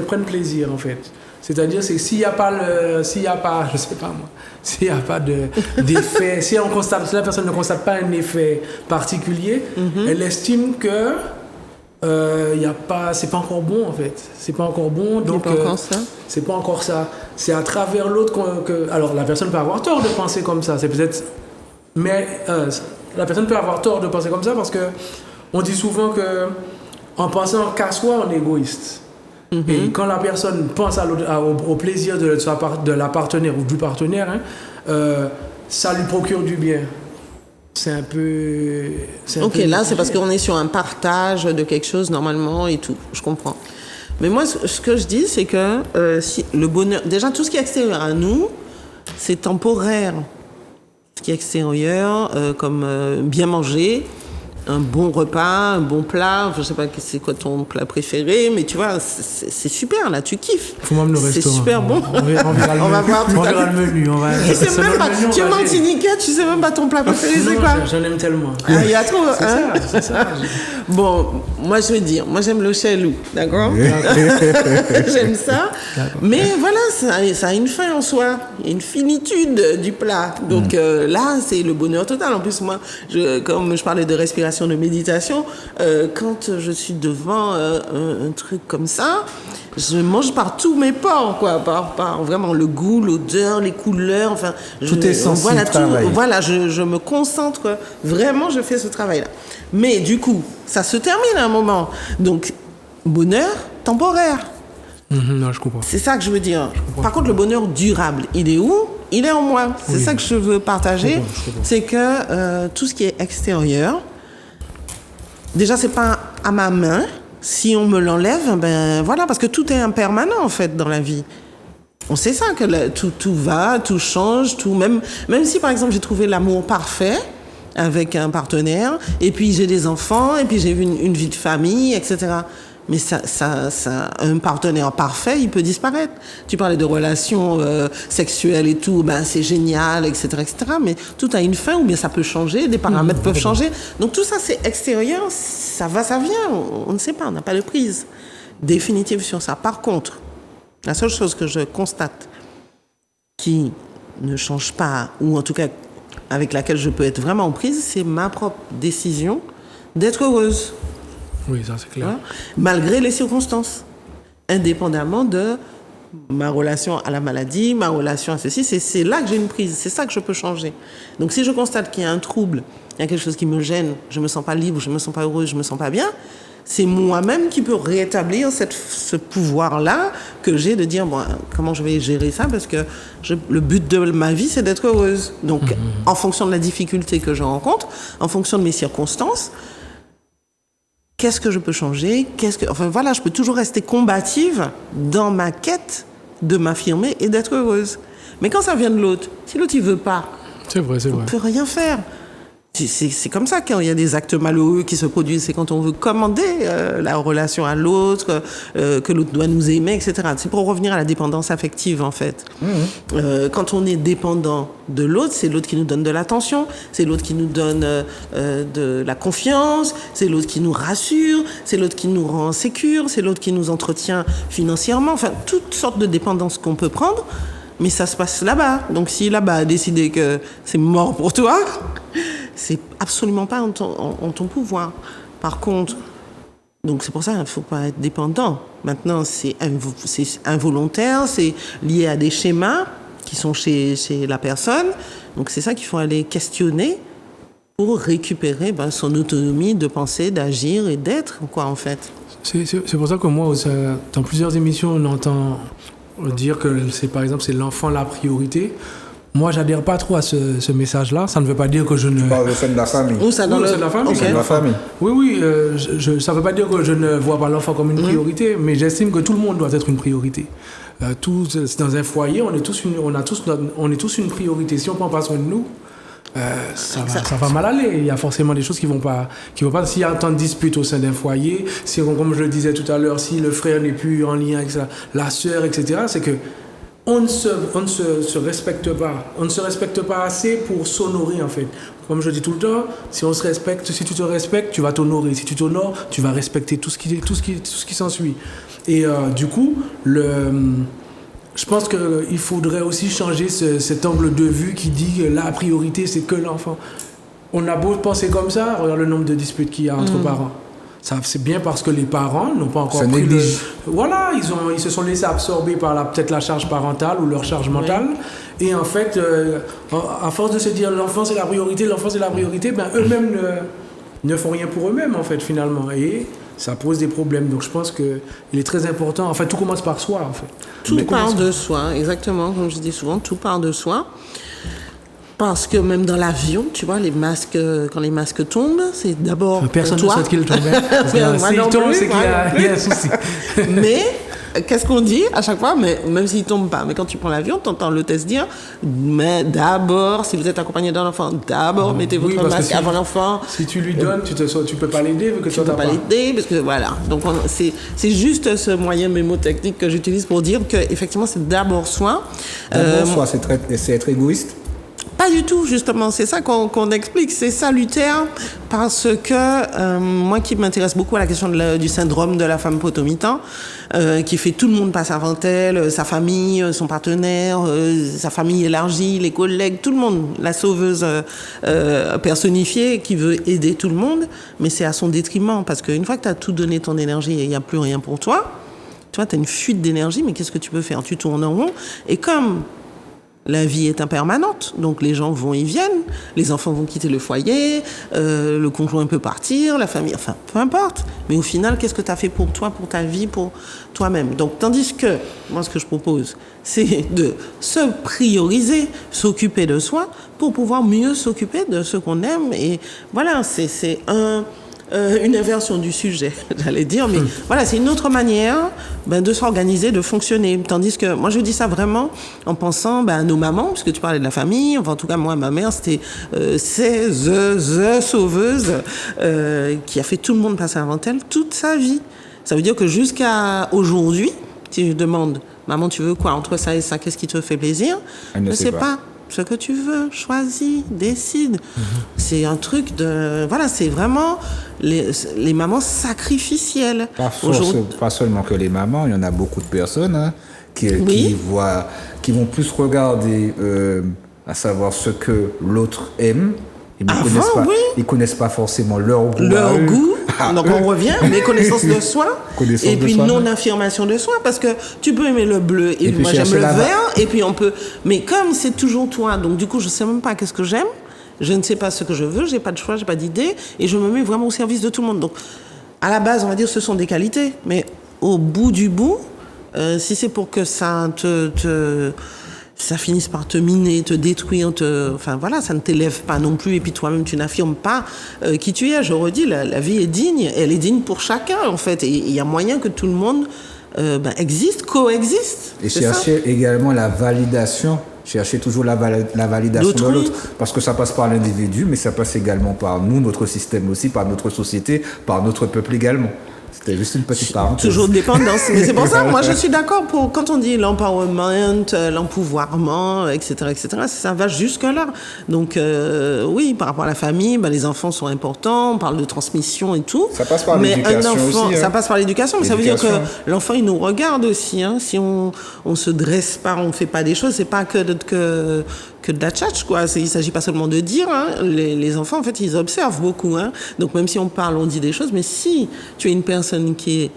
prennent plaisir, en fait. C'est-à-dire, c'est s'il y a pas, je sais pas moi, s'il y a pas d'effet, si la personne ne constate pas un effet particulier, elle estime que c'est pas encore bon, en fait. C'est pas encore bon, donc c'est pas encore ça. C'est à travers l'autre alors la personne peut avoir tort de penser comme ça. C'est peut-être, mais la personne peut avoir tort de penser comme ça parce que on dit souvent que en pensant qu'à soi, on est égoïste. Et quand la personne pense au plaisir de la partenaire ou du partenaire, ça lui procure du bien. C'est un peu... là, c'est parce qu'on est sur un partage de quelque chose, normalement, et tout. Je comprends. Mais moi, ce que je dis, c'est que si le bonheur... Déjà, tout ce qui est extérieur à nous, c'est temporaire. Ce qui est extérieur, comme bien manger, un bon repas, un bon plat, je sais pas c'est quoi ton plat préféré, mais tu vois, c'est super, là, tu kiffes. Faut même le restaurant. C'est super bon. On va voir tout à l'heure. On verra le menu. Tu es Martiniquais, tu sais même pas ton plat préféré, c'est quoi? J'en aime tellement. Il y a trop, c'est ça. Bon, moi, je veux dire, moi, j'aime le chelou, d'accord? J'aime ça. D'accord. Mais voilà, ça a une fin en soi. Il y a une finitude du plat. Donc là, c'est le bonheur total. En plus, moi, comme je parlais de respiration, de méditation, quand je suis devant un truc comme ça, je mange par tous mes pores, quoi, par vraiment le goût, l'odeur, les couleurs, enfin... Tout est sensible, voilà, je me concentre, vraiment, je fais ce travail-là. Mais du coup, ça se termine à un moment. Donc, bonheur temporaire. Non, je comprends. C'est ça que je veux dire. Par contre, le bonheur durable, il est où? Il est en moi. C'est ça que je veux partager. Je comprends. C'est que tout ce qui est extérieur, déjà, c'est pas à ma main. Si on me l'enlève, ben voilà, parce que tout est impermanent en fait dans la vie. On sait ça que tout va, tout change, tout même si par exemple j'ai trouvé l'amour parfait avec un partenaire, et puis j'ai des enfants, et puis j'ai une vie de famille, etc. Mais ça, un partenaire parfait, il peut disparaître. Tu parlais de relations sexuelles et tout, ben c'est génial, etc., etc. Mais tout a une fin, ou bien ça peut changer, des paramètres peuvent changer. Donc tout ça, c'est extérieur, ça va, ça vient. On ne sait pas, on n'a pas de prise définitive sur ça. Par contre, la seule chose que je constate qui ne change pas, ou en tout cas avec laquelle je peux être vraiment en prise, c'est ma propre décision d'être heureuse. Oui, ça c'est clair. Voilà. Malgré les circonstances, indépendamment de ma relation à la maladie, ma relation à ceci, c'est là que j'ai une prise, c'est ça que je peux changer. Donc si je constate qu'il y a un trouble, il y a quelque chose qui me gêne, je me sens pas libre, je me sens pas heureuse, je me sens pas bien, c'est moi-même qui peux rétablir ce pouvoir-là que j'ai de dire, bon, comment je vais gérer ça, parce que le but de ma vie, c'est d'être heureuse. Donc, en fonction de la difficulté que je rencontre, en fonction de mes circonstances, qu'est-ce que je peux changer? Enfin voilà, je peux toujours rester combative dans ma quête de m'affirmer et d'être heureuse. Mais quand ça vient de l'autre, si l'autre il veut pas, on peut rien faire. C'est comme ça quand il y a des actes malheureux qui se produisent, c'est quand on veut commander la relation à l'autre, que l'autre doit nous aimer, etc. C'est pour revenir à la dépendance affective, en fait. Quand on est dépendant de l'autre, c'est l'autre qui nous donne de l'attention, c'est l'autre qui nous donne de la confiance, c'est l'autre qui nous rassure, c'est l'autre qui nous rend sécure, c'est l'autre qui nous entretient financièrement, enfin, toutes sortes de dépendances qu'on peut prendre, mais ça se passe là-bas. Donc si là-bas a décidé que c'est mort pour toi, c'est absolument pas en ton pouvoir. Par contre, donc c'est pour ça qu'il ne faut pas être dépendant. Maintenant, c'est involontaire, c'est lié à des schémas qui sont chez la personne. Donc c'est ça qu'il faut aller questionner pour récupérer son autonomie de penser, d'agir et d'être, quoi, en fait. C'est pour ça que moi, dans plusieurs émissions, on entend dire que par exemple, c'est l'enfant la priorité. Moi, j'adhère pas trop à ce message-là. Ça ne veut pas dire que je ne... Tu parles au sein de la famille. Ou ça dans oui, c'est de la famille. Okay. C'est de la famille. Oui, ça ne veut pas dire que je ne vois pas l'enfant comme une priorité, mais j'estime que tout le monde doit être une priorité. Dans un foyer, on est tous une priorité. Si on ne prend pas soin de nous, ça va mal aller. Il y a forcément des choses qui vont pas. S'il y a tant de disputes au sein d'un foyer, si, comme je le disais tout à l'heure, si le frère n'est plus en lien avec la sœur, etc., c'est que on ne se respecte pas. On ne se respecte pas assez pour s'honorer, en fait. Comme je dis tout le temps, si tu te respectes, tu vas t'honorer. Si tu t'honores, tu vas respecter tout ce qui s'ensuit. Et du coup, je pense qu'il faudrait aussi changer cet angle de vue qui dit que la priorité, c'est que l'enfant. On a beau penser comme ça, regarde le nombre de disputes qu'il y a entre parents. Ça, c'est bien parce que les parents n'ont pas encore pris Voilà, ils se sont laissés absorber par peut-être la charge parentale ou leur charge mentale. Oui. Et en fait, à force de se dire l'enfant c'est la priorité, eux-mêmes ne font rien pour eux-mêmes, en fait, finalement. Et ça pose des problèmes. Donc je pense qu'il est très important. Enfin, tout commence par soi, en fait. Tout part de soi, exactement. Comme je dis souvent, tout part de soi. Parce que même dans l'avion, tu vois, quand les masques tombent, c'est d'abord personne pour toi. Ne souhaite qu'il tombe. S'il tombe, c'est qu'il y a un souci. Mais qu'est-ce qu'on dit à chaque fois, mais même s'il tombe pas, mais quand tu prends l'avion, tu entends l'hôtesse dire, mais d'abord, si vous êtes accompagné d'un enfant, mettez votre masque avant l'enfant. Si tu lui donnes, tu peux pas l'aider, tu peux pas l'aider, parce que voilà. Donc c'est juste ce moyen mémotechnique que j'utilise pour dire que effectivement c'est d'abord soi. D'abord soi, c'est être égoïste. Pas du tout, justement. C'est ça qu'on explique. C'est salutaire parce que moi qui m'intéresse beaucoup à la question du syndrome de la femme potomitan, qui fait tout le monde passe avant elle, sa famille, son partenaire, sa famille élargie, les collègues, tout le monde, la sauveuse personnifiée qui veut aider tout le monde, mais c'est à son détriment parce qu'une fois que tu as tout donné ton énergie et il n'y a plus rien pour toi, tu vois, tu as une fuite d'énergie, mais qu'est-ce que tu peux faire? Tu tournes en rond et comme la vie est impermanente, donc les gens vont et viennent, les enfants vont quitter le foyer, le conjoint peut partir, la famille, enfin, peu importe. Mais au final, qu'est-ce que tu as fait pour toi, pour ta vie, pour toi-même? Donc, tandis que, moi, ce que je propose, c'est de se prioriser, s'occuper de soi, pour pouvoir mieux s'occuper de ce qu'on aime. Et voilà, c'est une inversion du sujet, j'allais dire, mais voilà, c'est une autre manière de s'organiser, de fonctionner. Tandis que moi, je dis ça vraiment en pensant à nos mamans, puisque tu parlais de la famille. Enfin, en tout cas, moi, ma mère, c'était c'est the sauveuse qui a fait tout le monde passer avant elle toute sa vie. Ça veut dire que jusqu'à aujourd'hui, si je demande, maman, tu veux quoi entre ça et ça, qu'est-ce qui te fait plaisir? Elle ne sait pas. Ce que tu veux, choisis, décide. C'est un truc de... Voilà, c'est vraiment les mamans sacrificielles. Pas seulement que les mamans, il y en a beaucoup de personnes qui vont plus regarder à savoir ce que l'autre aime. Ils connaissent pas forcément leur goût. Leur goût. Donc on revient, mais connaissance de soi. Et puis non-affirmation de soi, parce que tu peux aimer le bleu et moi j'aime le vert, et puis on peut... Mais comme c'est toujours toi, donc du coup je sais même pas qu'est-ce que j'aime, je ne sais pas ce que je veux, j'ai pas de choix, j'ai pas d'idée, et je me mets vraiment au service de tout le monde. Donc à la base, on va dire ce sont des qualités, mais au bout du bout, si c'est pour que ça ça finisse par te miner, te détruire, enfin voilà, ça ne t'élève pas non plus, et puis toi-même tu n'affirmes pas qui tu es. Je redis, la vie est digne, elle est digne pour chacun en fait, et il y a moyen que tout le monde coexiste. Et chercher également la validation, chercher toujours la validation de l'autre, parce que ça passe par l'individu, mais ça passe également par nous, notre système aussi, par notre société, par notre peuple également. C'était juste une petite parenthèse. Toujours dépendance. Mais c'est pour ça, moi, je suis d'accord quand on dit l'empowerment, l'empouvoirment, etc., ça va jusque-là. Donc, oui, par rapport à la famille, les enfants sont importants, on parle de transmission et tout. Ça passe par l'éducation aussi. Ça passe par l'éducation, mais ça veut dire que l'enfant, il nous regarde aussi. Si on se dresse pas, on fait pas des choses, c'est pas que de la tchatch, quoi. Il s'agit pas seulement de dire, les enfants, en fait, ils observent beaucoup, Donc, même si on parle, on dit des choses, mais si tu es une personne qui est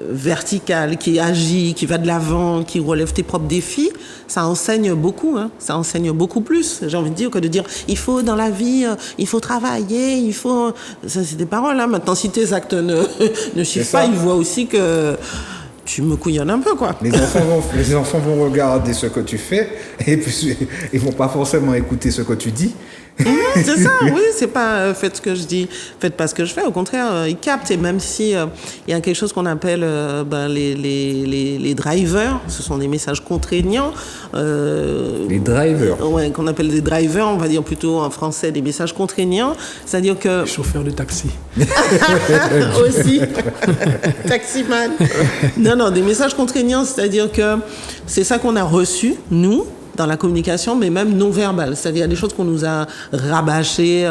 vertical, qui agit, qui va de l'avant, qui relève tes propres défis, ça enseigne beaucoup, hein. Ça enseigne beaucoup plus, j'ai envie de dire, que de dire il faut dans la vie, il faut travailler, il faut... Ça, c'est des paroles, hein. Maintenant, si tes actes ne suivent pas, ils voient aussi que tu me couillonnes un peu, quoi. Les enfants vont regarder ce que tu fais et puis ils vont pas forcément écouter ce que tu dis. C'est ça, oui, c'est pas faites ce que je dis, faites pas ce que je fais. Au contraire, ils captent. Et même si il y a quelque chose qu'on appelle les drivers, ce sont des messages contraignants. Les drivers. Ouais, qu'on appelle des drivers, on va dire plutôt en français des messages contraignants. C'est-à-dire que Chauffeur de taxi. aussi, taximan. Non, des messages contraignants, c'est-à-dire que c'est ça qu'on a reçu, nous, dans la communication, mais même non verbale. C'est-à-dire, il y a des choses qu'on nous a rabâchées,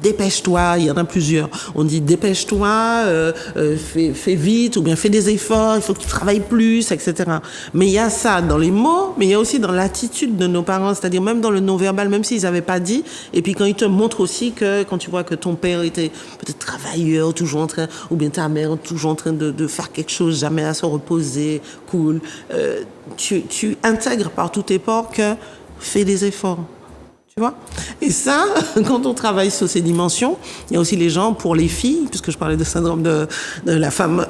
dépêche-toi, il y en a plusieurs. On dit dépêche-toi, fais vite, ou bien fais des efforts, il faut que tu travailles plus, etc. Mais il y a ça dans les mots, mais il y a aussi dans l'attitude de nos parents, c'est-à-dire même dans le non-verbal, même s'ils n'avaient pas dit, et puis quand ils te montrent aussi que, quand tu vois que ton père était peut-être travailleur, toujours en train, ou bien ta mère, toujours en train de faire quelque chose, jamais à se reposer, cool, tu intègres par tous tes pores que fais des efforts. Tu vois? Et ça, quand on travaille sur ces dimensions, il y a aussi les gens, pour les filles, puisque je parlais de syndrome de la femme,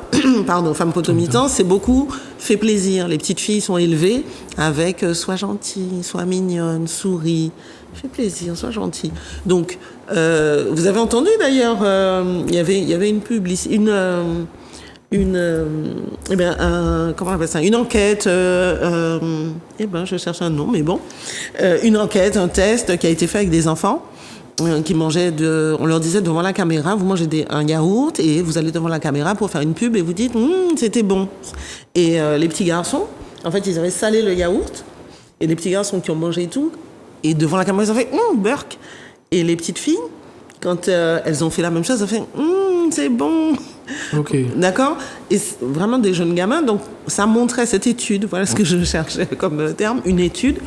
femme potomitan, c'est beaucoup fait plaisir. Les petites filles sont élevées avec sois gentille, sois mignonne, souris, fais plaisir, sois gentille. Donc, vous avez entendu d'ailleurs, il y avait une publicité, comment on appelle ça, une enquête, je cherche un nom, mais bon, une enquête, un test qui a été fait avec des enfants qui mangeaient on leur disait devant la caméra, vous mangez un yaourt et vous allez devant la caméra pour faire une pub et vous dites c'était bon. Et les petits garçons, en fait, ils avaient salé le yaourt et les petits garçons qui ont mangé tout, et devant la caméra, ils ont fait burk. Et les petites filles, quand elles ont fait la même chose, elles ont fait c'est bon. Ok. D'accord? Et vraiment des jeunes gamins, donc ça montrait cette étude, voilà ce que je cherchais comme terme, une étude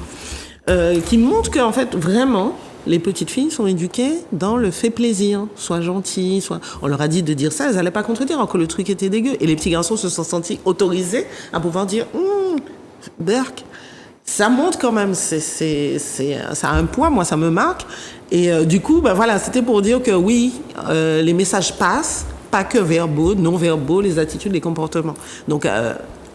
qui montre qu'en fait, vraiment, les petites filles sont éduquées dans le fait plaisir. Sois gentille, on leur a dit de dire ça, elles n'allaient pas contredire, alors que le truc était dégueu. Et les petits garçons se sont sentis autorisés à pouvoir dire Berk. Ça montre quand même, ça a un poids, moi ça me marque. Et du coup, voilà, c'était pour dire que oui, les messages passent, pas que verbaux, non verbaux, les attitudes, les comportements. Donc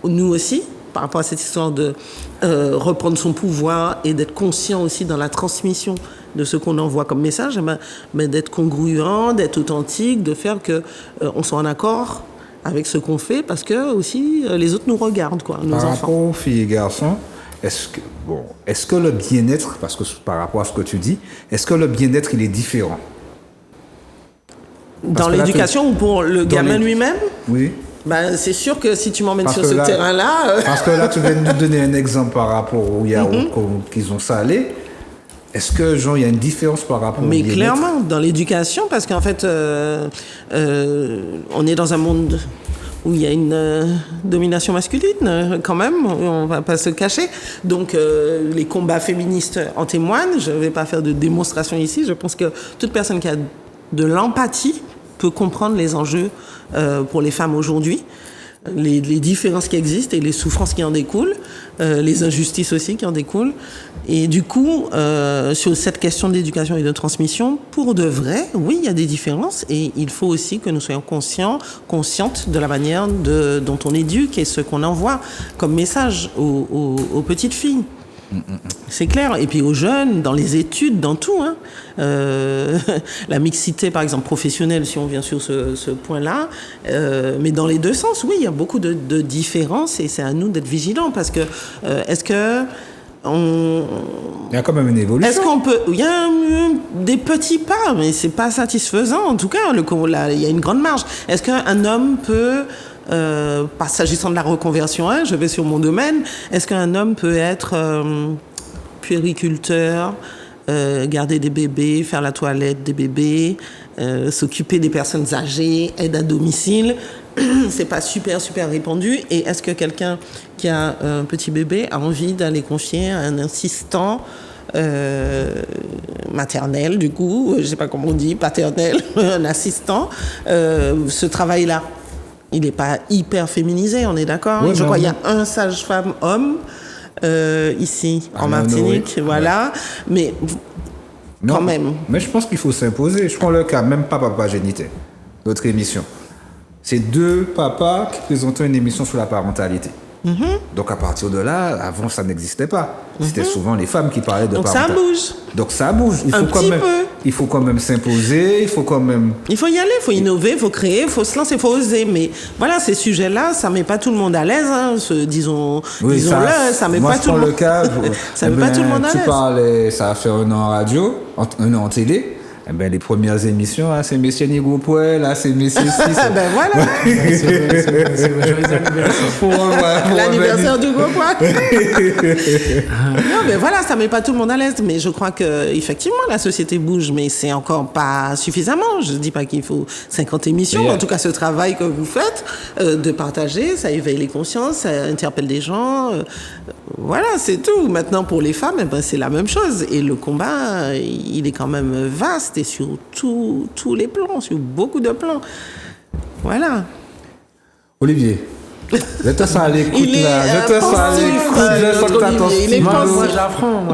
nous aussi, par rapport à cette histoire de reprendre son pouvoir et d'être conscient aussi dans la transmission de ce qu'on envoie comme message, mais d'être congruent, d'être authentique, de faire que on soit en accord avec ce qu'on fait, parce que aussi les autres nous regardent, quoi, nos enfants. Par rapport aux filles et garçons, est-ce que le bien-être, parce que par rapport à ce que tu dis, est-ce que le bien-être il est différent? Dans l'éducation ou pour le gamin lui-même? Oui. C'est sûr que si tu m'emmènes sur ce terrain-là... Parce que là, tu viens de nous donner un exemple par rapport au yaourt qu'ils ont salé. Est-ce que, il y a une différence par rapport au bien-être? Mais clairement, dans l'éducation, parce qu'en fait, on est dans un monde où il y a une domination masculine, quand même, on va pas se cacher. Donc, les combats féministes en témoignent. Je ne vais pas faire de démonstration ici. Je pense que toute personne qui a de l'empathie peut comprendre les enjeux pour les femmes aujourd'hui, les différences qui existent et les souffrances qui en découlent, les injustices aussi qui en découlent. Et du coup, sur cette question d'éducation et de transmission, pour de vrai, oui, il y a des différences et il faut aussi que nous soyons conscientes de la manière dont on éduque et ce qu'on envoie comme message aux petites filles. C'est clair. Et puis aux jeunes, dans les études, dans tout. La mixité, par exemple, professionnelle, si on vient sur ce point-là. Mais dans les deux sens, oui, il y a beaucoup de différences et c'est à nous d'être vigilants parce que est-ce que il y a quand même une évolution. Est-ce qu'on peut... Il y a des petits pas, mais c'est pas satisfaisant. En tout cas, il y a une grande marge. Est-ce qu'un homme peut... s'agissant de la reconversion, je vais sur mon domaine, est-ce qu'un homme peut être puériculteur, garder des bébés, faire la toilette des bébés, s'occuper des personnes âgées, aide à domicile? C'est pas super répandu. Et est-ce que quelqu'un qui a un petit bébé a envie d'aller confier à un assistant maternel, du coup, je sais pas comment on dit, paternel, un assistant, ce travail-là? Il n'est pas hyper féminisé, on est d'accord. Ouais, Je crois qu'il y a non. un sage-femme homme ici en non, Martinique, oui. voilà. Mais Non, quand même. Mais je pense qu'il faut s'imposer. Je prends le cas, même pas Papa Génité, notre émission. C'est 2 papas qui présentaient une émission sur la parentalité. Donc à partir de là, avant ça n'existait pas. C'était souvent les femmes qui parlaient de Donc ça parentalité. bouge. Donc ça bouge. Un petit peu. Il faut quand même s'imposer. Il faut quand même. Il faut y aller, il faut innover, il faut créer, il faut se lancer, il faut oser. Mais voilà, ces sujets-là, ça ne met pas tout le monde à l'aise. Hein, disons-le, ça ne met moi, pas je tout prends le monde. cas. Ça met pas tout le monde à Tu l'aise. parlais, ça a fait 1 an en radio, 1 an en télé. Eh ben, les premières émissions, là, c'est Messieurs Nigopoué, là, c'est Messieurs 6. Ben voilà, C'est vrai, joyeux anniversaire. l'anniversaire du gros quoi. Non, mais voilà, ça ne met pas tout le monde à l'aise. Mais je crois que effectivement, la société bouge, mais c'est encore pas suffisamment. Je ne dis pas qu'il faut 50 émissions. Mais, En tout cas, ce travail que vous faites, de partager, ça éveille les consciences, ça interpelle des gens. Voilà, c'est tout. Maintenant, pour les femmes, eh ben, c'est la même chose. Et le combat, il est quand même vaste et sur tous les plans, sur beaucoup de plans. Voilà. Olivier, je te sens à l'écoute Il est là. Je te sens à pensif, l'écoute. Je sens que notre t'as ton Olivier. Il est stylo. pensif. Moi j'apprends,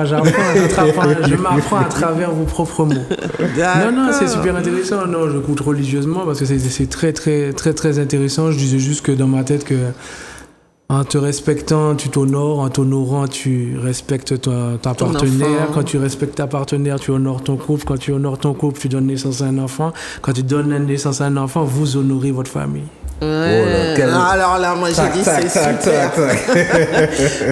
je m'apprends à travers vos propres mots. Non, c'est super intéressant. Non, je écoute religieusement parce que c'est très intéressant. Je disais juste que dans ma tête que en te respectant, tu t'honores. En t'honorant, tu respectes ta partenaire. enfant. Quand tu respectes ta partenaire, tu honores ton couple. Quand tu honores ton couple, tu donnes naissance à un enfant. Quand tu donnes naissance à un enfant, vous honorez votre famille. Ouais. là, quel- Alors là, moi, j'ai dit, c'est super.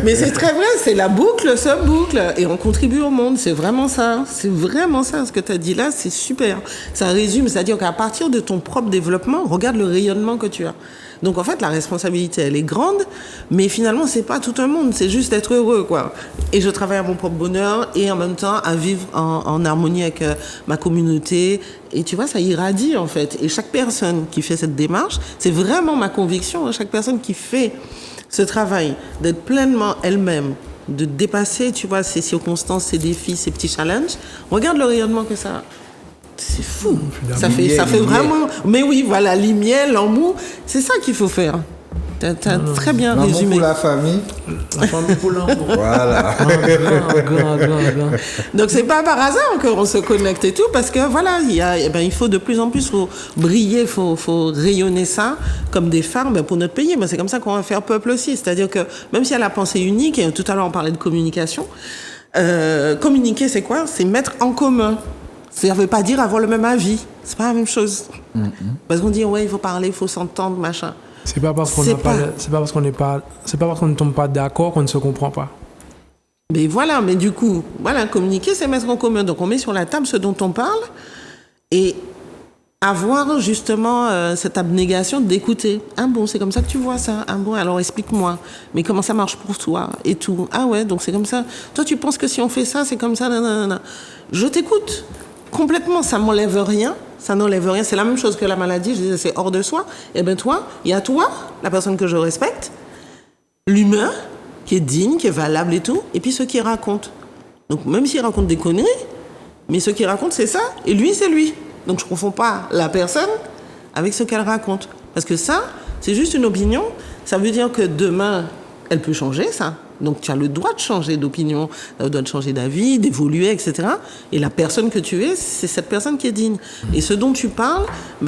Mais c'est très vrai, c'est la boucle, se boucle. Et on contribue au monde, c'est vraiment ça. C'est vraiment ça, ce que tu as dit là, c'est super. Ça résume, c'est-à-dire qu'à partir de ton propre développement, regarde le rayonnement que tu as. Donc en fait, la responsabilité, elle est grande, mais finalement, c'est pas tout un monde, c'est juste être heureux, quoi. Et je travaille à mon propre bonheur et en même temps à vivre en harmonie avec ma communauté. Et tu vois, ça irradie, en fait. Et chaque personne qui fait cette démarche, c'est vraiment ma conviction, hein, chaque personne qui fait ce travail, d'être pleinement elle-même, de dépasser, tu vois, ces circonstances, ces défis, ces petits challenges, regarde le rayonnement que ça a. C'est fou. Ça fait vraiment... Mais oui, voilà, l'imiel, l'embout, c'est ça qu'il faut faire. T'as très bien L'amour résumé. pour la famille. La famille pour l'amour. Voilà. Grand. Donc c'est pas par hasard qu'on se connecte et tout, parce que voilà, il faut de plus en plus, faut briller, faut rayonner ça comme des phares pour notre pays. C'est comme ça qu'on va faire peuple aussi. C'est-à-dire que même s'il y a la pensée unique, et tout à l'heure on parlait de communication, communiquer c'est quoi? C'est mettre en commun. Ça ne veut pas dire avoir le même avis. C'est pas la même chose. Parce qu'on dit ouais, il faut parler, il faut s'entendre, machin. C'est pas parce qu'on ne tombe pas d'accord qu'on ne se comprend pas. Mais voilà, mais du coup, voilà, communiquer, c'est mettre en commun. Donc on met sur la table ce dont on parle et avoir justement cette abnégation d'écouter. Ah bon, c'est comme ça que tu vois ça. Ah bon, alors explique-moi. Mais comment ça marche pour toi et tout. Ah ouais, donc c'est comme ça. Toi, tu penses que si on fait ça, c'est comme ça. Nanana. Je t'écoute complètement. Ça m'enlève rien. Ça n'enlève rien. C'est la même chose que la maladie. Je disais, c'est hors de soi. Eh bien, toi, il y a toi, la personne que je respecte, l'humain qui est digne, qui est valable et tout, et puis ceux qui racontent. Donc, même s'ils racontent des conneries, mais ceux qui racontent, c'est ça, et lui, c'est lui. Donc, je ne confonds pas la personne avec ce qu'elle raconte. Parce que ça, c'est juste une opinion. Ça veut dire que demain, elle peut changer, ça. Donc, tu as le droit de changer d'opinion, le droit de changer d'avis, d'évoluer, etc. Et la personne que tu es, c'est cette personne qui est digne. Et ce dont tu parles,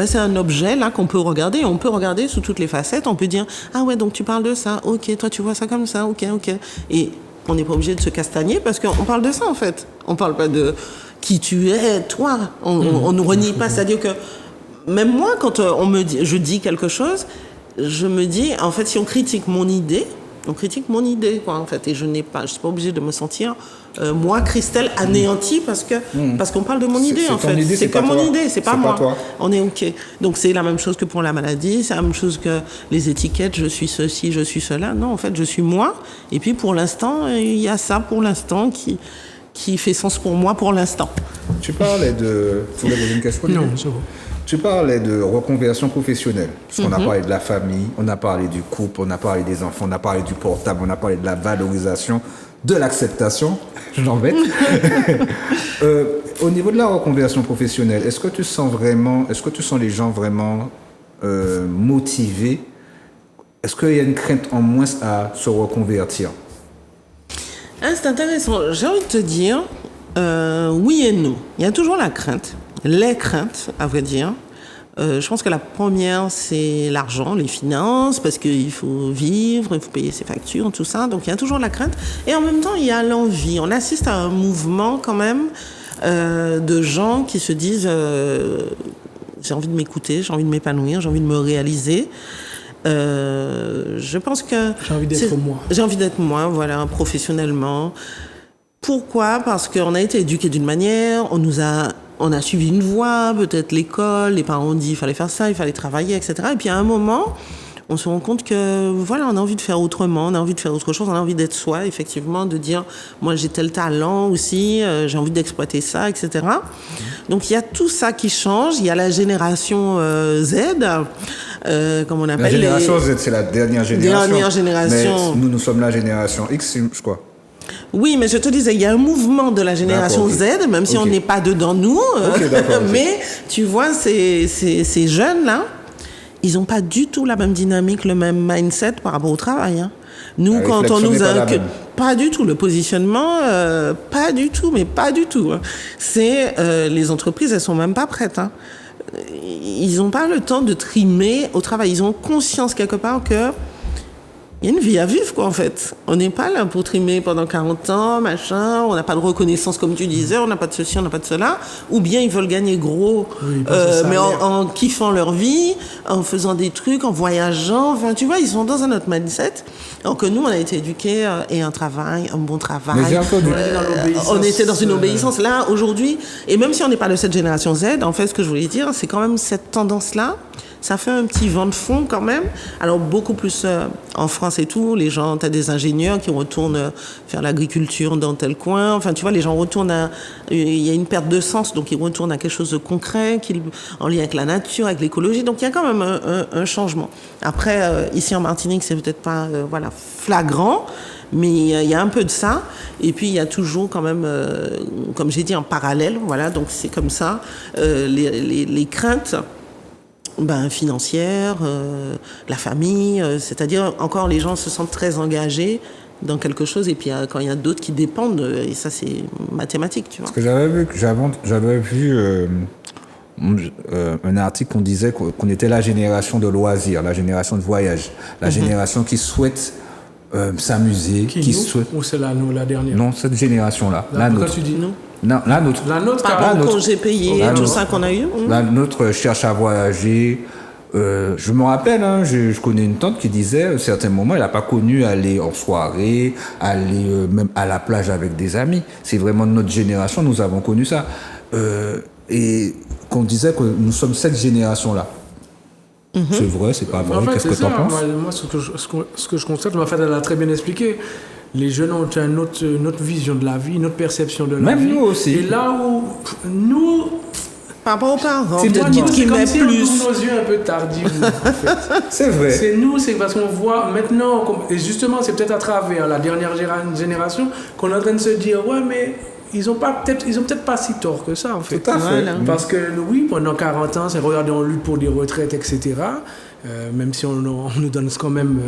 c'est un objet là qu'on peut regarder. On peut regarder sous toutes les facettes. On peut dire, ah ouais, donc tu parles de ça. Ok, toi, tu vois ça comme ça. Ok. Et on n'est pas obligé de se castagner parce qu'on parle de ça, en fait. On parle pas de qui tu es, toi. On ne renie pas. C'est-à-dire que même moi, quand je dis quelque chose, je me dis, en fait, si on critique mon idée, on critique mon idée, quoi, en fait. Et je suis pas obligée de me sentir, moi, Christelle, anéantie parce qu'on parle de mon idée, en fait. C'est comme mon idée, c'est pas moi. Toi. On est OK. Donc, c'est la même chose que pour la maladie, c'est la même chose que les étiquettes, je suis ceci, je suis cela. Non, en fait, je suis moi. Et puis, pour l'instant, il y a ça, pour l'instant, qui fait sens pour moi, pour l'instant. Tu parlais de... Tu voulais poser une question? Non, c'est bon. Tu parlais de reconversion professionnelle, parce qu'on a parlé de la famille, on a parlé du couple, on a parlé des enfants, on a parlé du portable, on a parlé de la valorisation, de l'acceptation, je l'embête. Au niveau de la reconversion professionnelle, est-ce que tu sens les gens vraiment motivé, est-ce qu'il y a une crainte en moins à se reconvertir? C'est intéressant. J'ai envie de te dire, oui et non. Il y a toujours la crainte, les craintes, à vrai dire. Je pense que la première, c'est l'argent, les finances, parce qu'il faut vivre, il faut payer ses factures, tout ça. Donc, il y a toujours la crainte. Et en même temps, il y a l'envie. On assiste à un mouvement, quand même, de gens qui se disent j'ai envie de m'écouter, j'ai envie de m'épanouir, j'ai envie de me réaliser. Je pense que... J'ai envie d'être moi. J'ai envie d'être moi, voilà, professionnellement. Pourquoi ? Parce qu'on a été éduqués d'une manière, on a suivi une voie, peut-être l'école, les parents ont dit il fallait faire ça, il fallait travailler, etc. Et puis à un moment, on se rend compte que voilà, on a envie de faire autrement, on a envie de faire autre chose, on a envie d'être soi, effectivement, de dire moi j'ai tel talent aussi, j'ai envie d'exploiter ça, etc. Donc il y a tout ça qui change. Il y a la génération Z, comme on appelle. La génération Z, c'est la dernière génération. Dernière génération. Mais nous sommes la génération X, je crois. Oui, mais je te disais, il y a un mouvement de la génération Z, même si on n'est pas dedans nous. Mais tu vois, ces jeunes-là, ils n'ont pas du tout la même dynamique, le même mindset par rapport au travail. Hein. Nous, quand on nous a... Pas du tout. Le positionnement, pas du tout, mais pas du tout. Hein. C'est... les entreprises, elles sont même pas prêtes. Hein. Ils n'ont pas le temps de trimer au travail. Ils ont conscience quelque part que il y a une vie à vivre, quoi, en fait. On n'est pas là pour trimer pendant 40 ans, machin, on n'a pas de reconnaissance, comme tu disais, on n'a pas de ceci, on n'a pas de cela. Ou bien ils veulent gagner gros, mais en kiffant leur vie, en faisant des trucs, en voyageant. Enfin, tu vois, ils sont dans un autre mindset. Alors que nous, on a été éduqués, et un travail, un bon travail. Mais j'ai entendu. On était dans une obéissance. Là, aujourd'hui, et même si on n'est pas de cette génération Z, en fait, ce que je voulais dire, c'est quand même cette tendance-là. Ça fait un petit vent de fond quand même. Alors beaucoup plus en France et tout, les gens, t'as des ingénieurs qui retournent faire l'agriculture dans tel coin. Enfin, tu vois, les gens retournent il y a une perte de sens, donc ils retournent à quelque chose de concret, en lien avec la nature, avec l'écologie. Donc il y a quand même un changement. Après, ici en Martinique, c'est peut-être pas voilà flagrant, mais il y a un peu de ça. Et puis il y a toujours quand même, comme j'ai dit, en parallèle. Voilà, donc c'est comme ça les craintes. Financière, la famille, c'est-à-dire encore les gens se sentent très engagés dans quelque chose et puis quand il y a d'autres qui dépendent, et ça c'est mathématique, tu vois. Parce que j'avais vu un article qu'on disait qu'on était la génération de loisirs, la génération de voyage, la génération qui souhaite s'amuser, qui souhaite... Ou c'est la dernière? Non, cette génération-là. Pourquoi tu dis non? Non, la nôtre. Par rapport au congé payé, tout ça qu'on a eu. La nôtre cherche à voyager. Je me rappelle, hein, je connais une tante qui disait, à un certain moment, elle n'a pas connu aller en soirée, aller même à la plage avec des amis. C'est vraiment notre génération, nous avons connu ça. Et qu'on disait que nous sommes cette génération-là. C'est vrai, c'est pas vrai. En fait, qu'est-ce que tu en penses? Moi, ce que je constate, en fait, elle a très bien expliqué. Les jeunes ont une autre vision de la vie, une autre perception de la vie. Même nous aussi. Et là où nous... Par rapport aux parents, c'est peut-être qui met si plus. On ouvre nos yeux un peu tardivement, en fait. C'est vrai. C'est parce qu'on voit maintenant, et justement, c'est peut-être à travers la dernière génération qu'on est en train de se dire, ouais, mais ils ont peut-être pas si tort que ça, en fait. Tout à fait. Voilà. Parce que oui, pendant 40 ans, c'est regardez, on lutte pour des retraites, etc. Même si on nous donne quand même...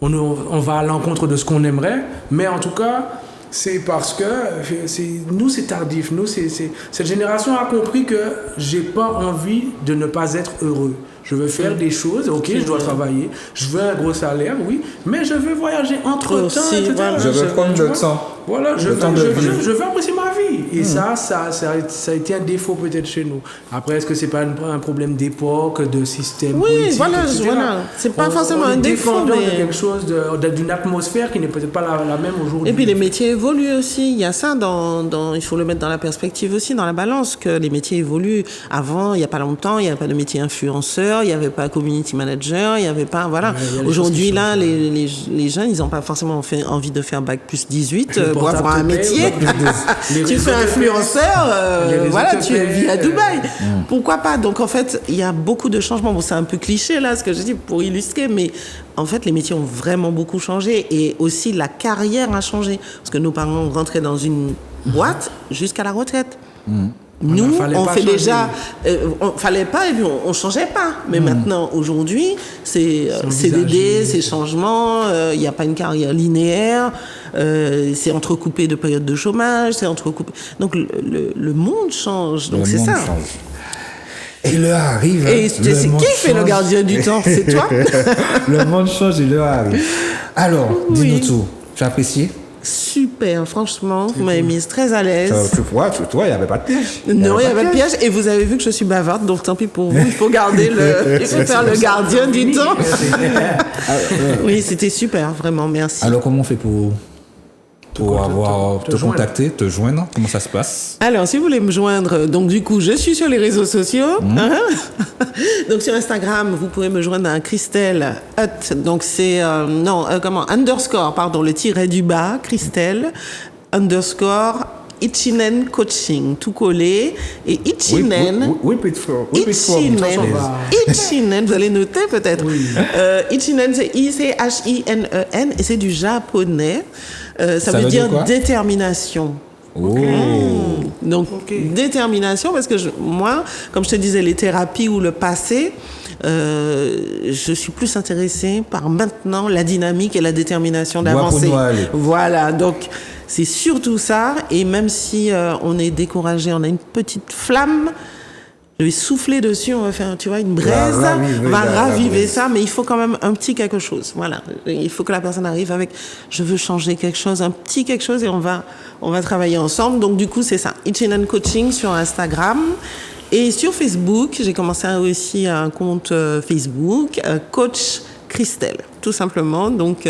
On va à l'encontre de ce qu'on aimerait, mais en tout cas, c'est parce que nous, c'est tardif. Nous, cette génération a compris que j'ai pas envie de ne pas être heureux. Je veux faire des choses, ok, je dois travailler, je veux un gros salaire, oui, mais je veux voyager entre-temps, etc. Voilà, je veux prendre le temps. Voilà, je veux apprécier ma vie. Et ça a été un défaut peut-être chez nous. Après, est-ce que c'est pas un problème d'époque, de système politique, voilà. C'est pas forcément un défaut, mais... de quelque chose, d'une atmosphère qui n'est peut-être pas la même aujourd'hui. Et puis les métiers évoluent aussi. Il y a ça il faut le mettre dans la perspective aussi, dans la balance, que les métiers évoluent. Avant, il n'y a pas longtemps, il n'y avait pas de métier influenceur, il n'y avait pas community manager, il n'y avait pas, voilà. Aujourd'hui, là, les jeunes, ils n'ont pas forcément envie de faire bac plus 18 pour avoir un métier. Tu fais influenceur, voilà, tu vis à Dubaï. Pourquoi pas? Donc, en fait, il y a beaucoup de changements. Bon, c'est un peu cliché, là, ce que je dis pour illustrer, mais en fait, les métiers ont vraiment beaucoup changé et aussi la carrière a changé. Parce que nos parents rentraient dans une boîte jusqu'à la retraite. Nous, fallait on pas fait changer. déjà, on fallait pas et puis on changeait pas. Mais maintenant, aujourd'hui, c'est CDD, envisagé. c'est changement. Il n'y a pas une carrière linéaire. C'est entrecoupé de périodes de chômage. C'est entrecoupé. Donc le monde change. Donc Le c'est monde ça. change. Et l'heure arrive. Et hein. c'est monde qui fait le change. gardien du temps? C'est toi? Le monde change et l'heure arrive. Alors, dis-nous tout. Tu as apprécié? Super, franchement, vous m'avez mise très à l'aise. Tu vois, il n'y avait pas de piège. Non, il n'y a pas de piège. Et vous avez vu que je suis bavarde, donc tant pis pour vous. Il faut garder il faut faire le gardien du temps. Oui, c'était super, vraiment, merci. Alors, comment on fait pour te joindre. contacter, te joindre? Comment ça se passe? Alors, si vous voulez me joindre, donc du coup, je suis sur les réseaux sociaux. Hein. Donc sur Instagram, vous pouvez me joindre à Christelle Hutt. Donc c'est underscore, pardon, le tiret du bas, Christelle underscore Ichinen Coaching, tout collé. Et Ichinen. Ichinen, vous allez noter peut-être. Ichinen, c'est Ichinen et c'est du japonais. Ça veut dire quoi? Détermination. Oh. Donc, détermination, parce que moi, comme je te disais, les thérapies ou le passé, je suis plus intéressée par maintenant la dynamique et la détermination d'avancer. Voilà, donc c'est surtout ça. Et même si on est découragé, on a une petite flamme, je vais souffler dessus, on va faire, tu vois, une braise, on va raviver ça, mais il faut quand même un petit quelque chose. Voilà, il faut que la personne arrive avec, je veux changer quelque chose, un petit quelque chose, et on va travailler ensemble. Donc du coup, c'est ça, Ichinen Coaching sur Instagram. Et sur Facebook, j'ai commencé aussi un compte Facebook, Coach Christelle, tout simplement. Donc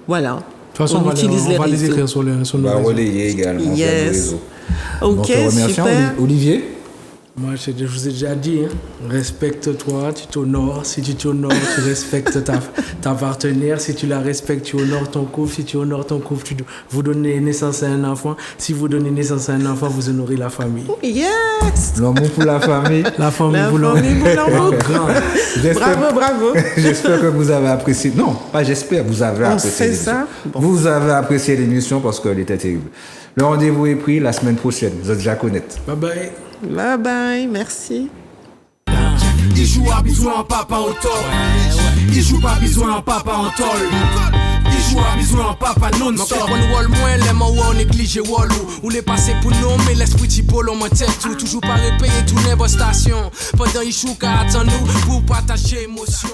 voilà. De toute façon, on va les écrire sur nos On va réseaux. relayer également sur les réseaux. Ok, Donc, te remercions, super. Olivier. Moi, je vous ai déjà dit, hein, respecte-toi, tu t'honores. Si tu t'honores, tu respectes ta partenaire. Si tu la respectes, tu honores ton couple. Si tu honores ton couple, vous donnez naissance à un enfant. Si vous donnez naissance à un enfant, vous honorez la famille. Yes! L'amour pour la famille. La famille, La vous famille, vous l'amour. Bravo. J'espère que vous avez apprécié. Non, pas j'espère, vous avez apprécié. fait ça. Bon. Vous avez apprécié l'émission parce qu'elle était terrible. Le rendez-vous est pris la semaine prochaine. Vous êtes déjà connaître. Bye bye. Bye bye, merci. Il joue à bisous en papa en tol. Il joue pas bisous en papa en tol. Il joue à bisous en papa non-stop. On wall moins les mots on néglige wall ou les passer pour nous mais l'esprit tipolo mon tête tout toujours pas repayer tourner vos stations pendant il joue qu'à attendre nous pour partager émotion.